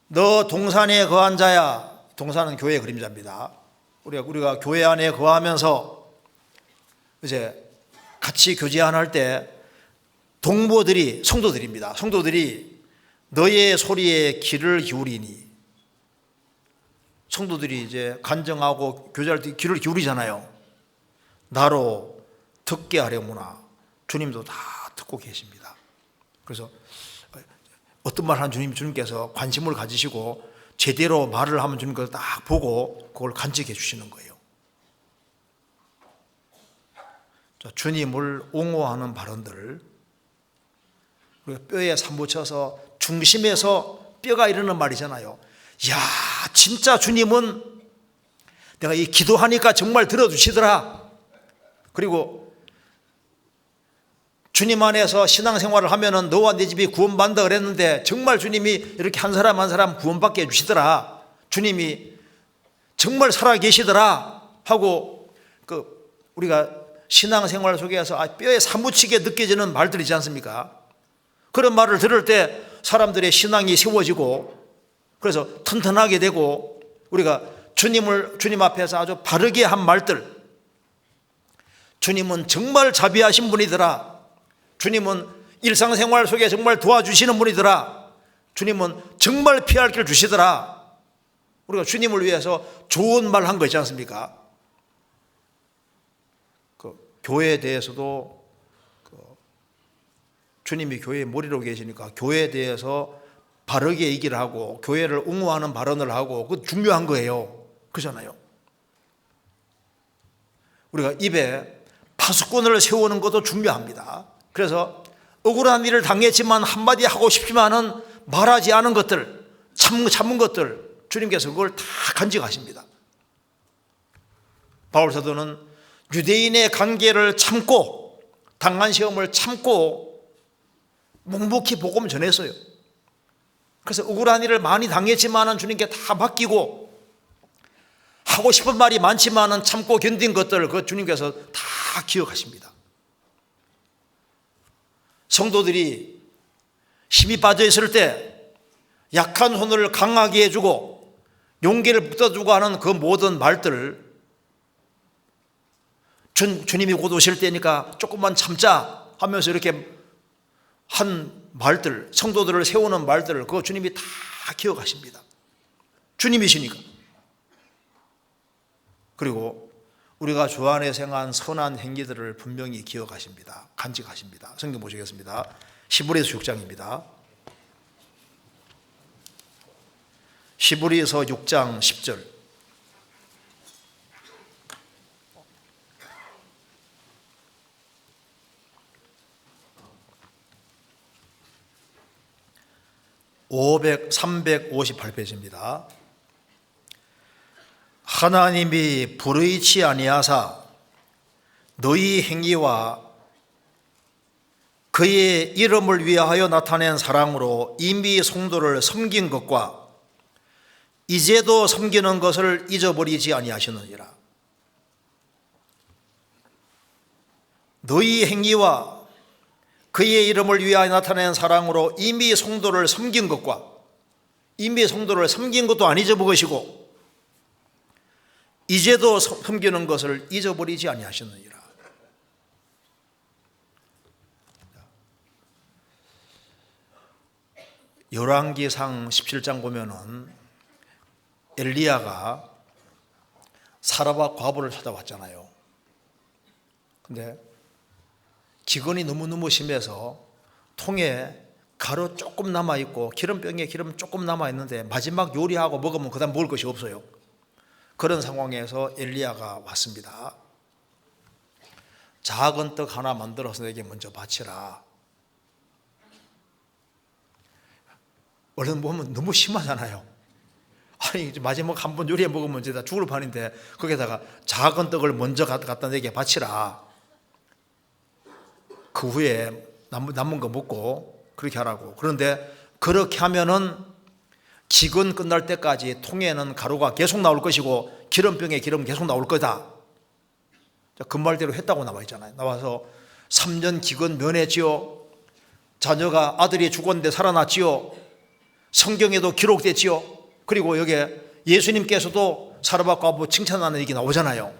너 동산에 거한 자야. 동산은 교회의 그림자입니다. 우리가 교회 안에 거하면서 이제 같이 교제 안 할 때 동무들이, 성도들입니다. 성도들이 너의 소리에 귀를 기울이니, 성도들이 이제 간증하고 교제할 때 귀를 기울이잖아요. 나로 듣게 하려무나. 주님도 다 듣고 계십니다. 그래서 어떤 말 하는 주님께서 관심을 가지시고 제대로 말을 하면 주님께서 딱 보고 그걸 간직해 주시는 거예요. 주님을 옹호하는 발언들, 우리가 뼈에 사무쳐서 중심에서 뼈가 이르는 말이잖아요. 야, 진짜 주님은 내가 이 기도하니까 정말 들어주시더라. 그리고 주님 안에서 신앙생활을 하면은 너와 내 집이 구원받는다 그랬는데 정말 주님이 이렇게 한 사람 한 사람 구원받게 해주시더라. 주님이 정말 살아계시더라 하고 우리가 신앙생활 속에서 뼈에 사무치게 느껴지는 말들이지 않습니까? 그런 말을 들을 때 사람들의 신앙이 세워지고 그래서 튼튼하게 되고, 우리가 주님 앞에서 아주 바르게 한 말들, 주님은 정말 자비하신 분이더라. 주님은 일상생활 속에 정말 도와주시는 분이더라. 주님은 정말 피할 길 주시더라. 우리가 주님을 위해서 좋은 말 한 거 있지 않습니까? 교회에 대해서도 주님이 교회의 머리로 계시니까 교회에 대해서 바르게 얘기를 하고 교회를 옹호하는 발언을 하고, 그거 중요한 거예요. 그렇잖아요. 우리가 입에 파수꾼을 세우는 것도 중요합니다. 그래서 억울한 일을 당했지만 한마디 하고 싶지만은 말하지 않은 것들, 참은 것들, 주님께서 그걸 다 간직하십니다. 바울 사도는 유대인의 관계를 참고 당한 시험을 참고 묵묵히 복음 전했어요. 그래서 억울한 일을 많이 당했지만은 주님께 다 맡기고, 하고 싶은 말이 많지만은 참고 견딘 것들, 그 주님께서 다 기억하십니다. 성도들이 힘이 빠져 있을 때 약한 손을 강하게 해주고 용기를 북돋우고 하는 그 모든 말들, 주님이 곧 오실 때니까 조금만 참자 하면서 이렇게 한 말들, 성도들을 세우는 말들을 그거 주님이 다 기억하십니다. 주님이시니까. 그리고 우리가 주 안에서 행한 선한 행위들을 분명히 기억하십니다. 간직하십니다. 성경 보시겠습니다. 히브리서 6장입니다. 히브리서 6장 10절. (500) 358페이지입니다. 하나님이 불의치 아니하사 너희 행위와 그의 이름을 위하여 나타낸 사랑으로 이미 성도를 섬긴 것과 이제도 섬기는 것을 잊어버리지 아니하시느니라. 너희 행위와 그의 이름을 위하여 나타낸 사랑으로 이미 성도를 섬긴 것과, 이미 성도를 섬긴 것도 안 잊어버리시고 이제도 섬기는 것을 잊어버리지 아니하시느니라. 열왕기상 17장 보면은 엘리야가 사라밧 과부를 찾아왔잖아요. 근데 기근이 너무너무 심해서 통에 가루 조금 남아있고 기름병에 기름 조금 남아있는데 마지막 요리하고 먹으면 그 다음 먹을 것이 없어요. 그런 상황에서 엘리야가 왔습니다. 작은 떡 하나 만들어서 내게 먼저 바치라. 얼른 보면 너무 심하잖아요. 아니 마지막 한 번 요리해 먹으면 이제 다 죽을 판인데 거기다가 작은 떡을 먼저 갖다 내게 바치라. 그 후에 남은 거 먹고 그렇게 하라고. 그런데 그렇게 하면은 기근 끝날 때까지 통에는 가루가 계속 나올 것이고 기름병에 기름 계속 나올 거다. 그 말대로 했다고 나와 있잖아요. 나와서 3년 기근 면했지요. 자녀가 아들이 죽었는데 살아났지요. 성경에도 기록됐지요. 그리고 여기에 예수님께서도 사라밧 과부 칭찬하는 얘기 나오잖아요.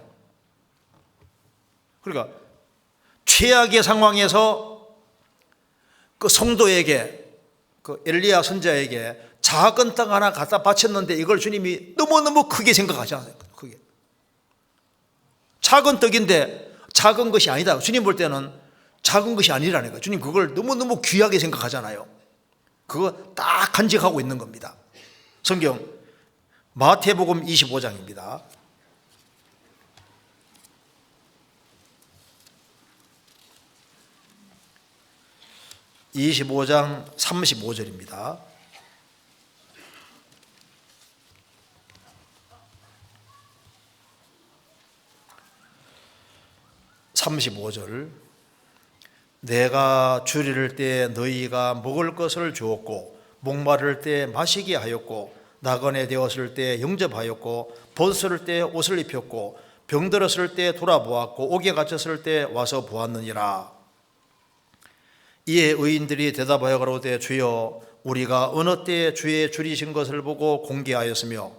그러니까 최악의 상황에서 그 성도에게, 그 엘리야 선자에게 작은 떡 하나 갖다 바쳤는데 이걸 주님이 너무너무 크게 생각하잖아요. 크게. 작은 떡인데 작은 것이 아니다. 주님 볼 때는 작은 것이 아니라는 거예요. 주님 그걸 너무너무 귀하게 생각하잖아요. 그거 딱 간직하고 있는 겁니다. 성경 마태복음 25장입니다. (25장) 35절입니다. (35절) 내가 줄이를 때 너희가 먹을 것을 주었고 목마를 때 마시게 하였고 나그네 되었을 때 영접하였고 벗었을 때 옷을 입혔고 병들었을 때 돌아보았고 옥에 갇혔을 때 와서 보았느니라. 이에 의인들이 대답하여 가로되 주여 우리가 어느 때에 주의 줄이신 것을 보고 공개하였으며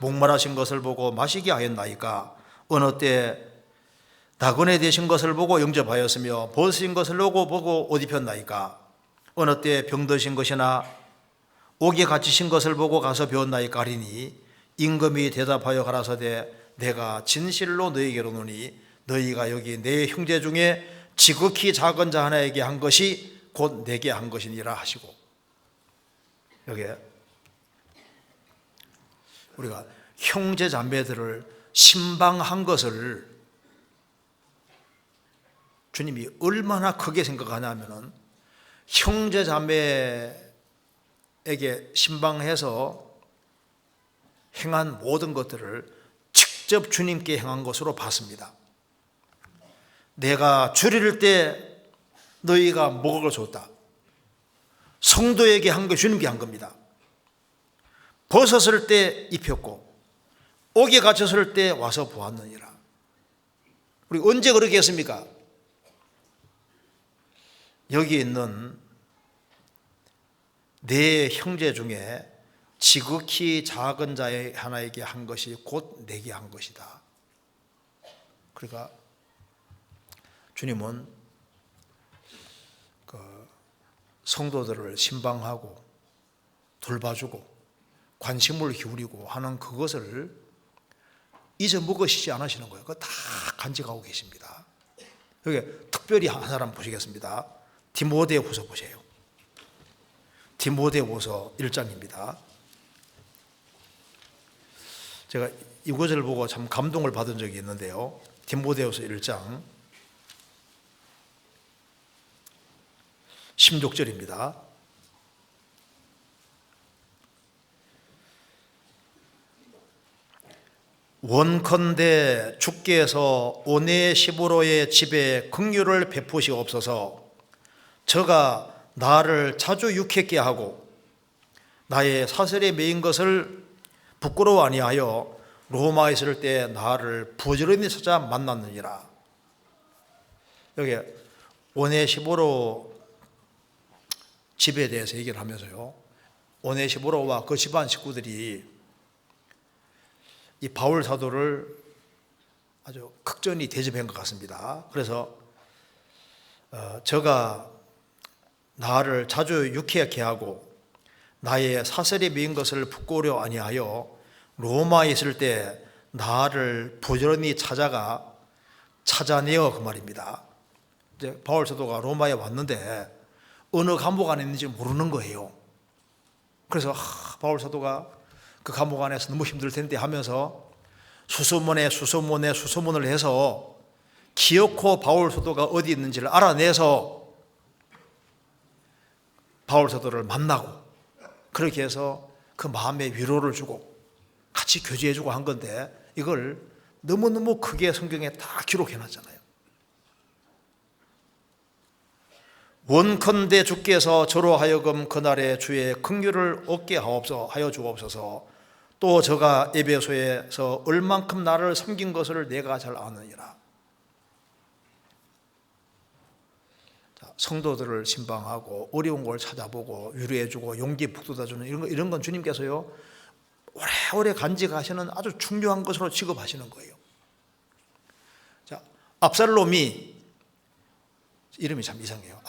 목마르신 것을 보고 마시게 하였나이까? 어느 때 나그네 되신 것을 보고 영접하였으며 벗으신 것을 보고 옷 입혔나이까? 어느 때 병드신 것이나 옥에 갇히신 것을 보고 가서 배웠나이까? 하리니 임금이 대답하여 가라사대 내가 진실로 너희에게로 노니 너희가 여기 내 형제 중에 지극히 작은 자 하나에게 한 것이 곧 내게 한 것이니라 하시고, 여기에 우리가 형제 자매들을 신방한 것을 주님이 얼마나 크게 생각하냐면은 형제 자매에게 신방해서 행한 모든 것들을 직접 주님께 행한 것으로 봤습니다. 내가 줄일 때 너희가 먹을 줬다. 성도에게 한 거 주님께 한 겁니다. 벗었을 때 입혔고 옥에 갇혔을 때 와서 보았느니라. 우리 언제 그렇게 했습니까? 여기 있는 네 형제 중에 지극히 작은 자의 하나에게 한 것이 곧 내게 한 것이다. 그러니까 주님은 성도들을 신방하고 돌봐주고 관심을 기울이고 하는 그것을 잊어먹으시지 않으시는 거예요. 그거 다 간직하고 계십니다. 여기 특별히 한 사람 보시겠습니다. 디모데후서 보세요. 디모데후서 1장입니다. 제가 이 구절을 보고 참 감동을 받은 적이 있는데요. 디모데후서 1장 16절입니다. 원컨대 주께서 오네시보로의 집에 긍휼을 베푸시옵소서. 저가 나를 자주 유쾌케 하고 나의 사슬에 매인 것을 부끄러워 아니하여 로마에 있을 때 나를 부지런히 찾아 만났느니라. 여기 오네시보로 집에 대해서 얘기를 하면서요, 오네시보로와 그 집안 식구들이 이 바울 사도를 아주 극전히 대접한 것 같습니다. 그래서 저가 나를 자주 유쾌하게 하고 나의 사슬에 매인 것을 부끄러워 아니하여 로마에 있을 때 나를 부지런히 찾아내어 그 말입니다. 이제 바울 사도가 로마에 왔는데 어느 감옥 안에 있는지 모르는 거예요. 그래서 바울 사도가 그 감옥 안에서 너무 힘들 텐데 하면서 수소문을 해서 기어코 바울 사도가 어디 있는지를 알아내서 바울 사도를 만나고 그렇게 해서 그 마음에 위로를 주고 같이 교제해주고 한 건데 이걸 너무너무 크게 성경에 다 기록해놨잖아요. 원컨대 주께서 저로 하여금 그날의 주의 긍휼을 얻게 하여 주옵소서. 또 저가 에베소에서 얼만큼 나를 섬긴 것을 내가 잘 아느니라. 성도들을 신방하고 어려운 걸 찾아보고 위로해주고 용기 북돋아주는 이런 건 주님께서요 오래오래 간직하시는 아주 중요한 것으로 취급하시는 거예요. 자, 압살롬이 이름이 참 이상해요.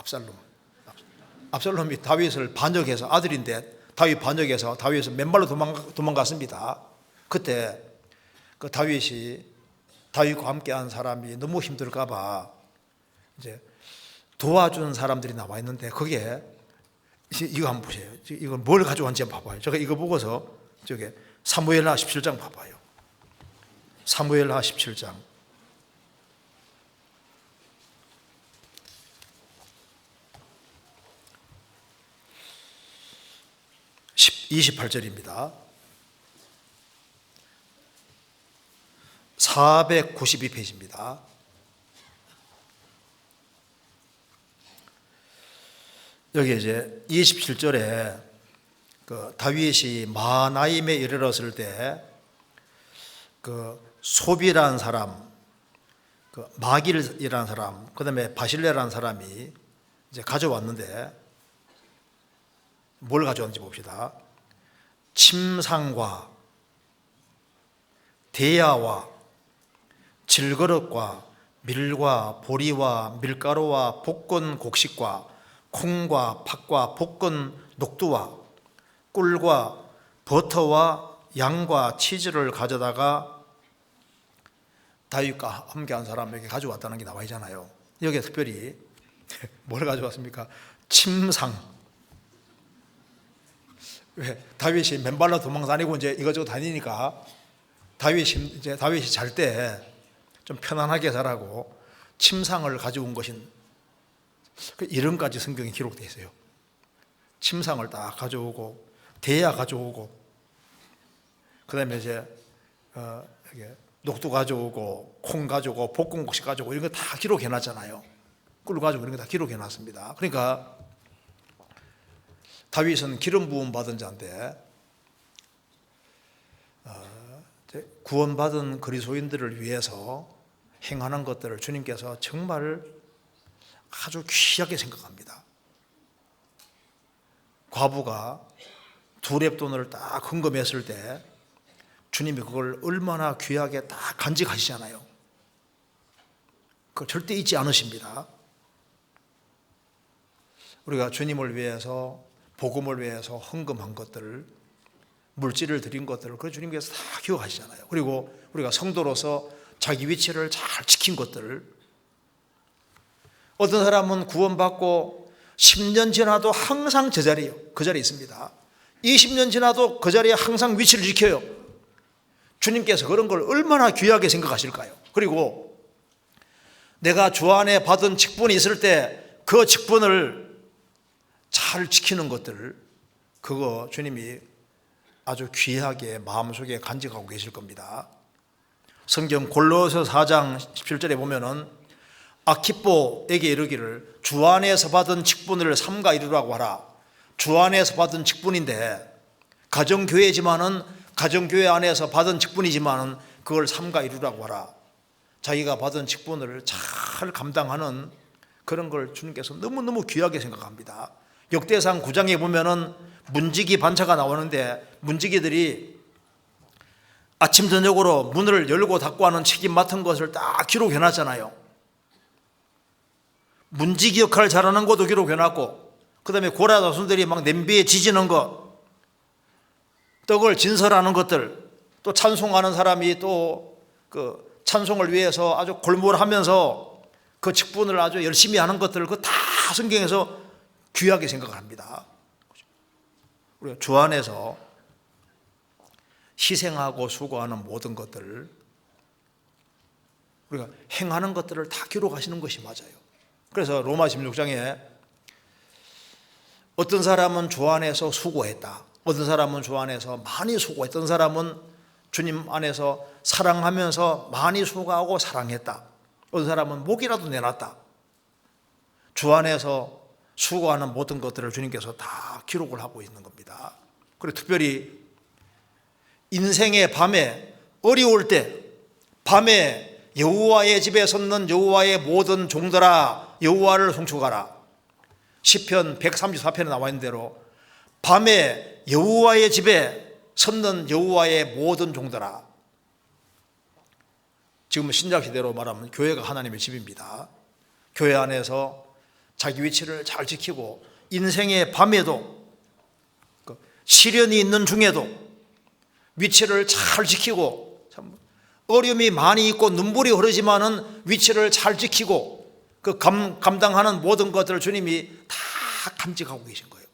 압살롬이 다윗을 반역해서, 아들인데 다윗 반역해서 다윗을 맨발로 도망갔습니다. 그때 그 다윗과 함께한 사람이 너무 힘들까봐 이제 도와준 사람들이 나와 있는데 거기에 이거 한번 보세요. 이걸 뭘 가져왔는지 한번 봐봐요. 제가 이거 보고서 저게 사무엘하 17장 봐봐요. 사무엘하 17장 28절입니다. 492페이지입니다. 여기 이제 27절에 그 다윗이 마하나임에 이르렀을 때 그 소비라는 사람, 그 마길이라는 사람, 그 다음에 바실레라는 사람이 이제 가져왔는데 뭘 가져왔는지 봅시다. 침상과 대야와 질그릇과 밀과 보리와 밀가루와 볶은 곡식과 콩과 팥과 볶은 녹두와 꿀과 버터와 양과 치즈를 가져다가 다윗과 함께한 사람에게 가져왔다는 게 나와 있잖아요. 여기에 특별히 뭘 가져왔습니까? 침상. 왜? 다윗이 맨발로 도망 다니고 이제 이거저거 다니니까 다윗이 잘 때 좀 편안하게 자라고 침상을 가져온 것인 이름까지 성경에 기록되어 있어요. 침상을 딱 가져오고 대야 가져오고 그다음에 이제 녹두 가져오고 콩 가져오고 볶은 곡식 가져오고 이런 거 다 기록해 놨잖아요. 꿀 가지고 이런 거 다 기록해 놨습니다. 그러니까 다윗은 기름 부음 받은 자인데 구원받은 그리스도인들을 위해서 행하는 것들을 주님께서 정말 아주 귀하게 생각합니다. 과부가 두 렙돈을 딱 헌금했을 때 주님이 그걸 얼마나 귀하게 딱 간직하시잖아요. 그걸 절대 잊지 않으십니다. 우리가 주님을 위해서, 복음을 위해서 헌금한 것들을, 물질을 드린 것들을 그 주님께서 다 기억하시잖아요. 그리고 우리가 성도로서 자기 위치를 잘 지킨 것들을, 어떤 사람은 구원받고 10년 지나도 항상 그 자리에 있습니다. 20년 지나도 그 자리에 항상 위치를 지켜요. 주님께서 그런 걸 얼마나 귀하게 생각하실까요? 그리고 내가 주 안에 받은 직분이 있을 때 그 직분을 잘 지키는 것들, 그거 주님이 아주 귀하게 마음속에 간직하고 계실 겁니다. 성경 골로새 4장 17절에 보면은 아키뽀에게 이르기를 주 안에서 받은 직분을 삼가 이루라고 하라. 주 안에서 받은 직분인데, 가정교회지만은 가정교회 안에서 받은 직분이지만은 그걸 삼가 이루라고 하라. 자기가 받은 직분을 잘 감당하는 그런 걸 주님께서 너무너무 귀하게 생각합니다. 역대상 9장에 보면은 문지기 반차가 나오는데, 문지기들이 아침 저녁으로 문을 열고 닫고 하는 책임 맡은 것을 딱 기록해 놨잖아요. 문지기 역할을 잘하는 것도 기록해 놨고, 그 다음에 고라 자손들이 막 냄비에 지지는 것, 떡을 진설하는 것들, 또 찬송하는 사람이 또 그 찬송을 위해서 아주 골몰하면서 그 직분을 아주 열심히 하는 것들, 그 다 성경에서 귀하게 생각을 합니다. 우리가 주 안에서 희생하고 수고하는 모든 것들을, 우리가 행하는 것들을 다 기록하시는 것이 맞아요. 그래서 로마 16장에 어떤 사람은 주 안에서 수고했다, 어떤 사람은 주 안에서 많이 수고했다, 어떤 사람은 주님 안에서 사랑하면서 많이 수고하고 사랑했다, 어떤 사람은 목이라도 내놨다. 주 안에서 수고하는 모든 것들을 주님께서 다 기록을 하고 있는 겁니다. 그리고 특별히 인생의 밤에, 어려울 때 밤에 여호와의 집에 섰는 여호와의 모든 종들아 여호와를 송축하라. 시편 134편에 나와 있는 대로 밤에 여호와의 집에 섰는 여호와의 모든 종들아. 지금 신약시대로 말하면 교회가 하나님의 집입니다. 교회 안에서 자기 위치를 잘 지키고, 인생의 밤에도, 시련이 있는 중에도 위치를 잘 지키고, 어려움이 많이 있고 눈물이 흐르지만은 위치를 잘 지키고, 그 감당하는 모든 것들을 주님이 다 감직하고 계신 거예요.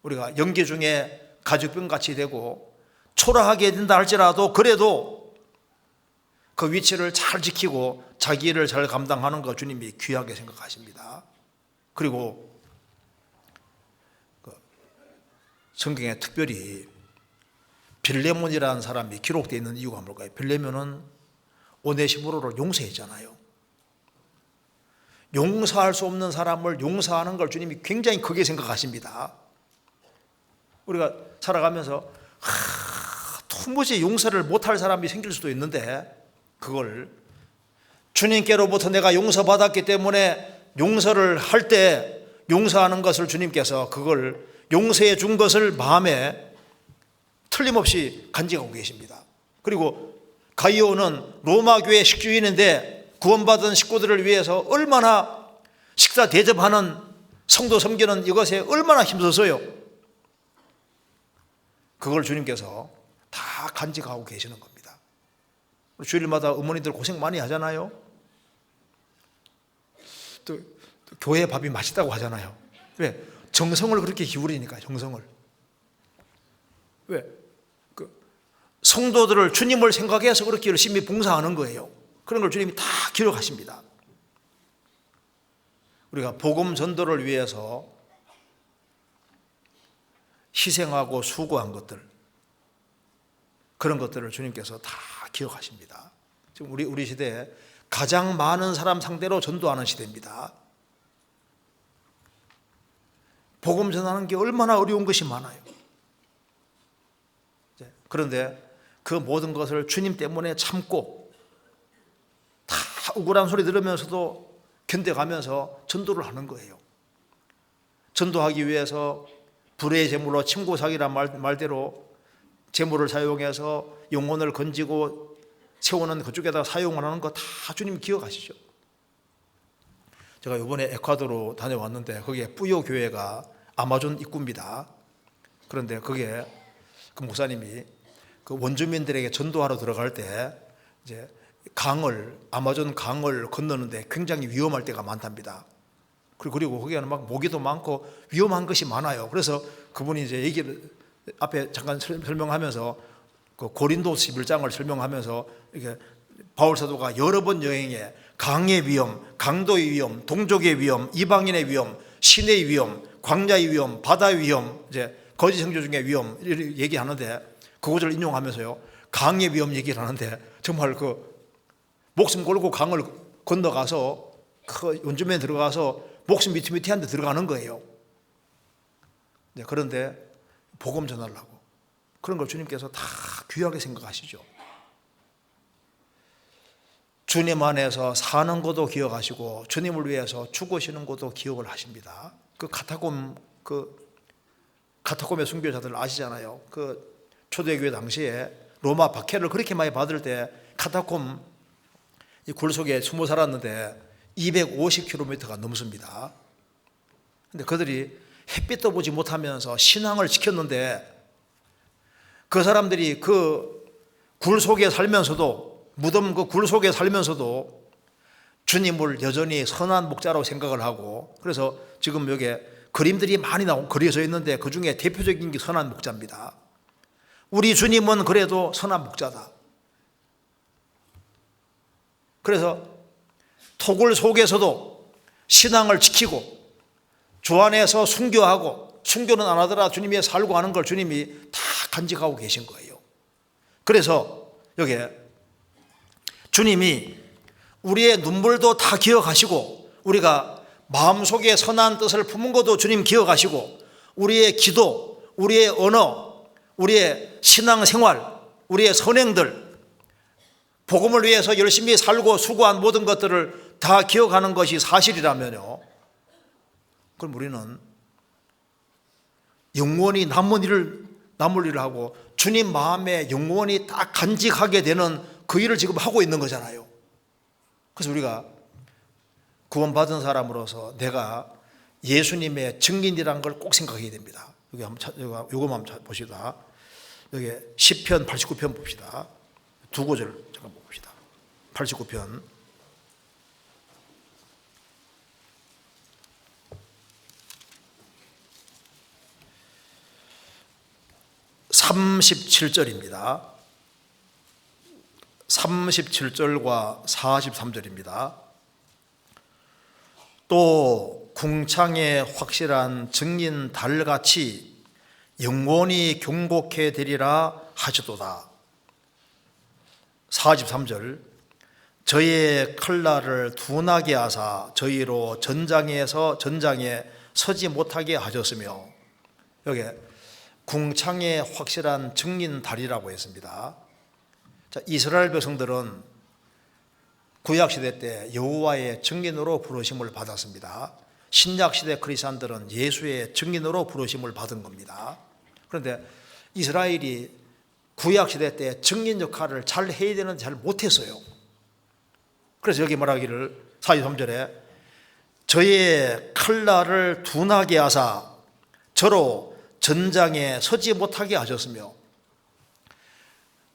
우리가 연기 중에 가죽병같이 되고 초라하게 된다 할지라도 그래도 그 위치를 잘 지키고 자기 일을 잘 감당하는 것 주님이 귀하게 생각하십니다. 그리고 성경에 특별히 빌레몬이라는 사람이 기록되어 있는 이유가 뭘까요? 빌레몬은 오네시모로를 용서했잖아요. 용서할 수 없는 사람을 용서하는 걸 주님이 굉장히 크게 생각하십니다. 우리가 살아가면서 도무지 용서를 못할 사람이 생길 수도 있는데, 그걸 주님께로부터 내가 용서받았기 때문에 용서를 할 때 용서하는 것을 주님께서 그걸 용서해 준 것을 마음에 틀림없이 간직하고 계십니다. 그리고 가이오는 로마 교회 식주인인데 구원받은 식구들을 위해서 얼마나 식사 대접하는, 성도 섬기는 이것에 얼마나 힘써서요. 그걸 주님께서 다 간직하고 계시는 겁니다. 주일마다 어머니들 고생 많이 하잖아요. 또 교회 밥이 맛있다고 하잖아요. 왜? 정성을 그렇게 기울이니까요. 정성을. 왜? 성도들을, 주님을 생각해서 그렇게 열심히 봉사하는 거예요. 그런 걸 주님이 다 기록하십니다. 우리가 복음 전도를 위해서 희생하고 수고한 것들, 그런 것들을 주님께서 다 기억하십니다. 지금 우리 시대에 가장 많은 사람 상대로 전도하는 시대입니다. 복음 전하는 게 얼마나 어려운 것이 많아요. 그런데 그 모든 것을 주님 때문에 참고 다 억울한 소리 들으면서도 견뎌가면서 전도를 하는 거예요. 전도하기 위해서 불의 제물로 침고사기란 말대로 제물을 사용해서 영혼을 건지고 세우는 그쪽에다 사용을 하는 거 다 주님 기억하시죠. 제가 이번에 에콰도르 다녀왔는데 거기에 뿌요 교회가 아마존 입구입니다. 그런데 거기에 그 목사님이 그 원주민들에게 전도하러 들어갈 때 이제 아마존 강을 건너는데 굉장히 위험할 때가 많답니다. 그리고 거기에는 막 모기도 많고 위험한 것이 많아요. 그래서 그분이 이제 얘기를 앞에 잠깐 설명하면서 그 고린도 11장을 설명하면서 이렇게 바울 사도가 여러 번 여행에 강의 위험, 강도의 위험, 동족의 위험, 이방인의 위험, 신의 위험, 광야의 위험, 바다의 위험, 이제 거짓 형제 중에 위험 이렇게 얘기하는데 그 구절을 인용하면서요, 강의 위험 얘기를 하는데 정말 그 목숨 걸고 강을 건너가서 그 원주민에 들어가서 목숨 미티미티한 데 들어가는 거예요. 그런데 복음 전하려고 그런 걸 주님께서 다 귀하게 생각하시죠. 주님 안에서 사는 것도 기억하시고 주님을 위해서 죽으시는 것도 기억을 하십니다. 그 카타콤의 순교자들 아시잖아요. 그 초대교회 당시에 로마 박해를 그렇게 많이 받을 때 카타콤 이 굴 속에 숨어 살았는데 250km가 넘습니다. 근데 그들이 햇빛도 보지 못하면서 신앙을 지켰는데 그 사람들이 그 굴 속에 살면서도 무덤 그 굴 속에 살면서도 주님을 여전히 선한 목자라고 생각을 하고, 그래서 지금 여기 그림들이 많이 그려져 있는데 그 중에 대표적인 게 선한 목자입니다. 우리 주님은 그래도 선한 목자다. 그래서 토굴 속에서도 신앙을 지키고 주 안에서 순교하고, 순교는 안 하더라 주님이 살고 하는 걸 주님이 다 간직하고 계신 거예요. 그래서 여기 주님이 우리의 눈물도 다 기억하시고, 우리가 마음속에 선한 뜻을 품은 것도 주님 기억하시고, 우리의 기도, 우리의 언어, 우리의 신앙생활, 우리의 선행들, 복음을 위해서 열심히 살고 수고한 모든 것들을 다 기억하는 것이 사실이라면요, 그럼 우리는 영원히 남을 일을 하고 주님 마음에 영원히 딱 간직하게 되는 그 일을 지금 하고 있는 거잖아요. 그래서 우리가 구원받은 사람으로서 내가 예수님의 증인이라는 걸 꼭 생각해야 됩니다. 여기 요거만 보시다. 여기 시편 89편 봅시다. 두 구절 잠깐 봅시다. 89편 37절입니다. 37절과 43절입니다. 또 궁창에 확실한 증인 달같이 영원히 경고케 되리라 하시도다. 43절 저희의 칼날을 둔하게 하사 저희로 전장에 서지 못하게 하셨으며, 여기 궁창에 확실한 증인 달이라고 했습니다. 자, 이스라엘 백성들은 구약시대 때 여호와의 증인으로 부르심을 받았습니다. 신약시대 크리스찬들은 예수의 증인으로 부르심을 받은 겁니다. 그런데 이스라엘이 구약시대 때 증인 역할을 잘 해야 되는데 잘 못했어요. 그래서 여기 말하기를 43절에 저의 칼날을 둔하게 하사 저로 전장에 서지 못하게 하셨으며,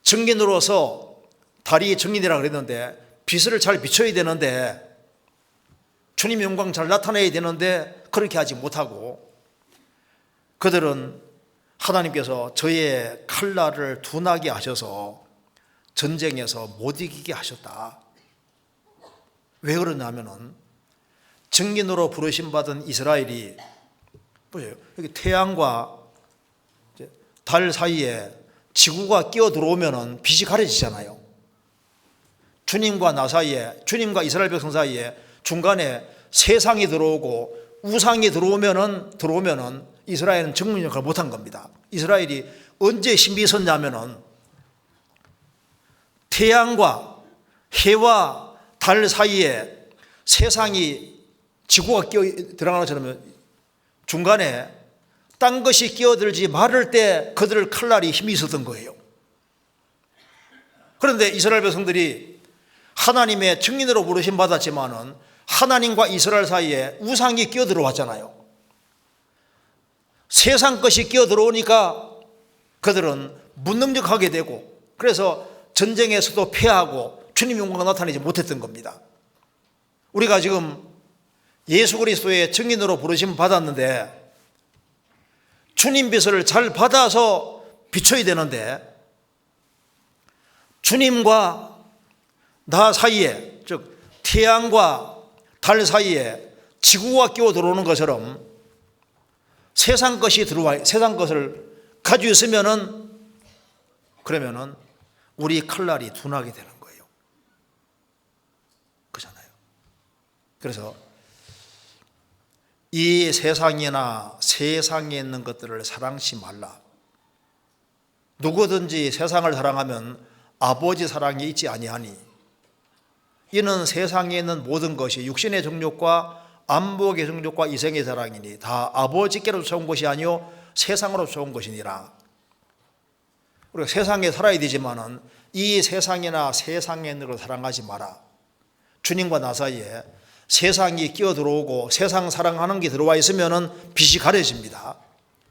증인으로서 달이 증인이라고 그랬는데 빛을 잘 비춰야 되는데, 주님 영광 잘 나타내야 되는데 그렇게 하지 못하고, 그들은 하나님께서 저의 칼날을 둔하게 하셔서 전쟁에서 못 이기게 하셨다. 왜 그러냐면은 증인으로 부르심 받은 이스라엘이 보세요. 여기 태양과 달 사이에 지구가 끼어 들어오면은 빛이 가려지잖아요. 주님과 나 사이에, 주님과 이스라엘 백성 사이에 중간에 세상이 들어오고 우상이 들어오면은 이스라엘은 증인 역할을 못한 겁니다. 이스라엘이 언제 신비 섰냐면은 태양과 해와 달 사이에 세상이 지구가 끼어 들어가는 것처럼 중간에 딴 것이 끼어들지 말을 때 그들 칼날이 힘이 있었던 거예요. 그런데 이스라엘 백성들이 하나님의 증인으로 부르심 받았지만은 하나님과 이스라엘 사이에 우상이 끼어들어 왔잖아요. 세상 것이 끼어들어오니까 그들은 무능력하게 되고, 그래서 전쟁에서도 패하고 주님 영광이 나타나지 못했던 겁니다. 우리가 지금 예수 그리스도의 증인으로 부르심 받았는데 주님 빛을 잘 받아서 비춰야 되는데, 주님과 나 사이에, 즉 태양과 달 사이에 지구가 끼어 들어오는 것처럼 세상 것이 들어와, 세상 것을 가지고 있으면은, 그러면은 우리 칼날이 둔하게 되는 거예요. 그렇잖아요. 그래서 이 세상이나 세상에 있는 것들을 사랑치 말라. 누구든지 세상을 사랑하면 아버지 사랑이 있지 아니하니, 이는 세상에 있는 모든 것이 육신의 정욕과 안목의 정욕과 이생의 사랑이니 다 아버지께로 쫓아온 것이 아니요 세상으로 쫓아온 것이니라. 우리가 세상에 살아야 되지만은 이 세상이나 세상에 있는 걸 사랑하지 마라. 주님과 나 사이에 세상이 끼어 들어오고 세상 사랑하는 게 들어와 있으면은 빛이 가려집니다.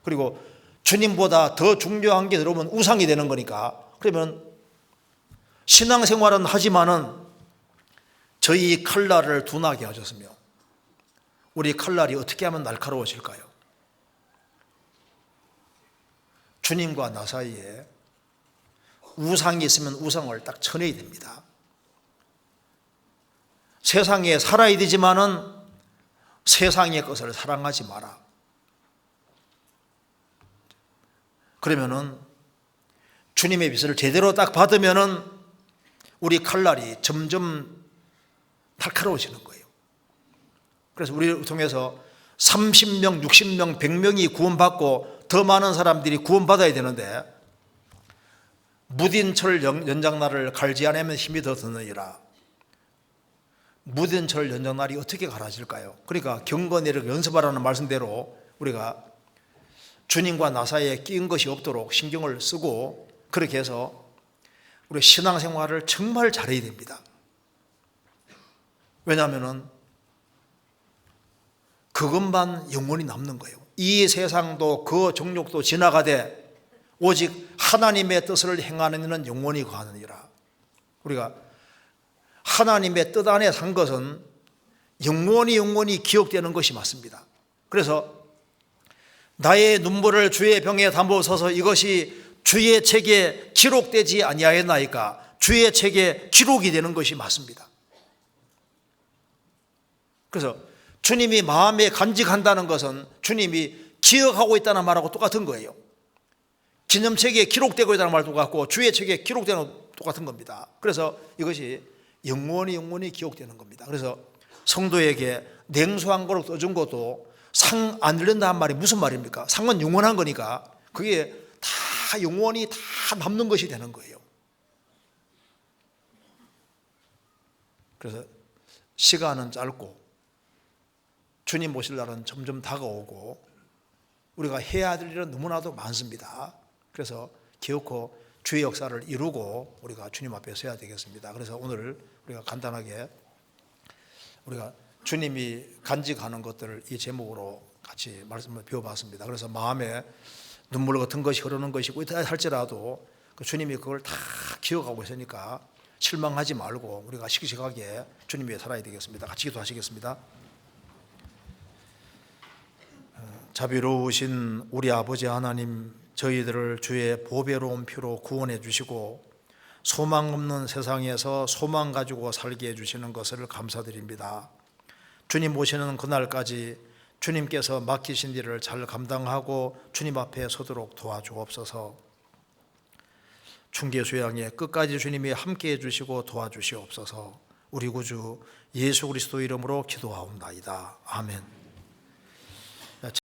그리고 주님보다 더 중요한 게 들어오면 우상이 되는 거니까, 그러면 신앙생활은 하지만은 저희 칼날을 둔하게 하셨으며, 우리 칼날이 어떻게 하면 날카로워질까요? 주님과 나 사이에 우상이 있으면 우상을 딱 쳐내야 됩니다. 세상에 살아야 되지만은 세상의 것을 사랑하지 마라. 그러면은 주님의 빛을 제대로 딱 받으면은 우리 칼날이 점점 날카로워지는 거예요. 그래서 우리를 통해서 30명, 60명, 100명이 구원받고 더 많은 사람들이 구원받아야 되는데, 무딘 철 연장날을 갈지 않으면 힘이 더 드느니라. 무딘 철 연장날이 어떻게 갈아질까요? 그러니까 경건의를 연습하라는 말씀대로 우리가 주님과 나 사이에 끼인 것이 없도록 신경을 쓰고, 그렇게 해서 우리 신앙생활을 정말 잘해야 됩니다. 왜냐하면 그것만 영원히 남는 거예요. 이 세상도 그 정욕도 지나가되 오직 하나님의 뜻을 행하는 이는 영원히 거하느니라. 우리가 하나님의 뜻 안에 산 것은 영원히 기억되는 것이 맞습니다. 그래서 나의 눈물을 주의 병에 담보소서, 이것이 주의 책에 기록되지 아니하였나이까, 주의 책에 기록이 되는 것이 맞습니다. 그래서 주님이 마음에 간직한다는 것은 주님이 기억하고 있다는 말하고 똑같은 거예요. 기념책에 기록되고 있다는 말도 똑같고 주의 책에 기록되는 것도 똑같은 겁니다. 그래서 이것이 영원히 기억되는 겁니다. 그래서 성도에게 냉수한 거로 떠준 것도 상 안 잃는다는 말이 무슨 말입니까? 상은 영원한 거니까 그게 다 영원히 다 남는 것이 되는 거예요. 그래서 시간은 짧고 주님 모실 날은 점점 다가오고 우리가 해야 될 일은 너무나도 많습니다. 그래서 기어코 주의 역사를 이루고 우리가 주님 앞에 서야 되겠습니다. 그래서 오늘 우리가 간단하게 우리가 주님이 간직하는 것들을 이 제목으로 같이 말씀을 배워봤습니다. 그래서 마음에 눈물 같은 것이 흐르는 것이고 있다 할지라도 그 주님이 그걸 다 기억하고 있으니까 실망하지 말고 우리가 씩씩하게 주님 위해 살아야 되겠습니다. 같이 기도하시겠습니다. 자비로우신 우리 아버지 하나님, 저희들을 주의 보배로운 피로 구원해 주시고 소망 없는 세상에서 소망 가지고 살게 해주시는 것을 감사드립니다. 주님 오시는 그날까지 주님께서 맡기신 일을 잘 감당하고 주님 앞에 서도록 도와주옵소서. 중계 수양에 끝까지 주님이 함께해 주시고 도와주시옵소서. 우리 구주 예수 그리스도 이름으로 기도하옵나이다. 아멘.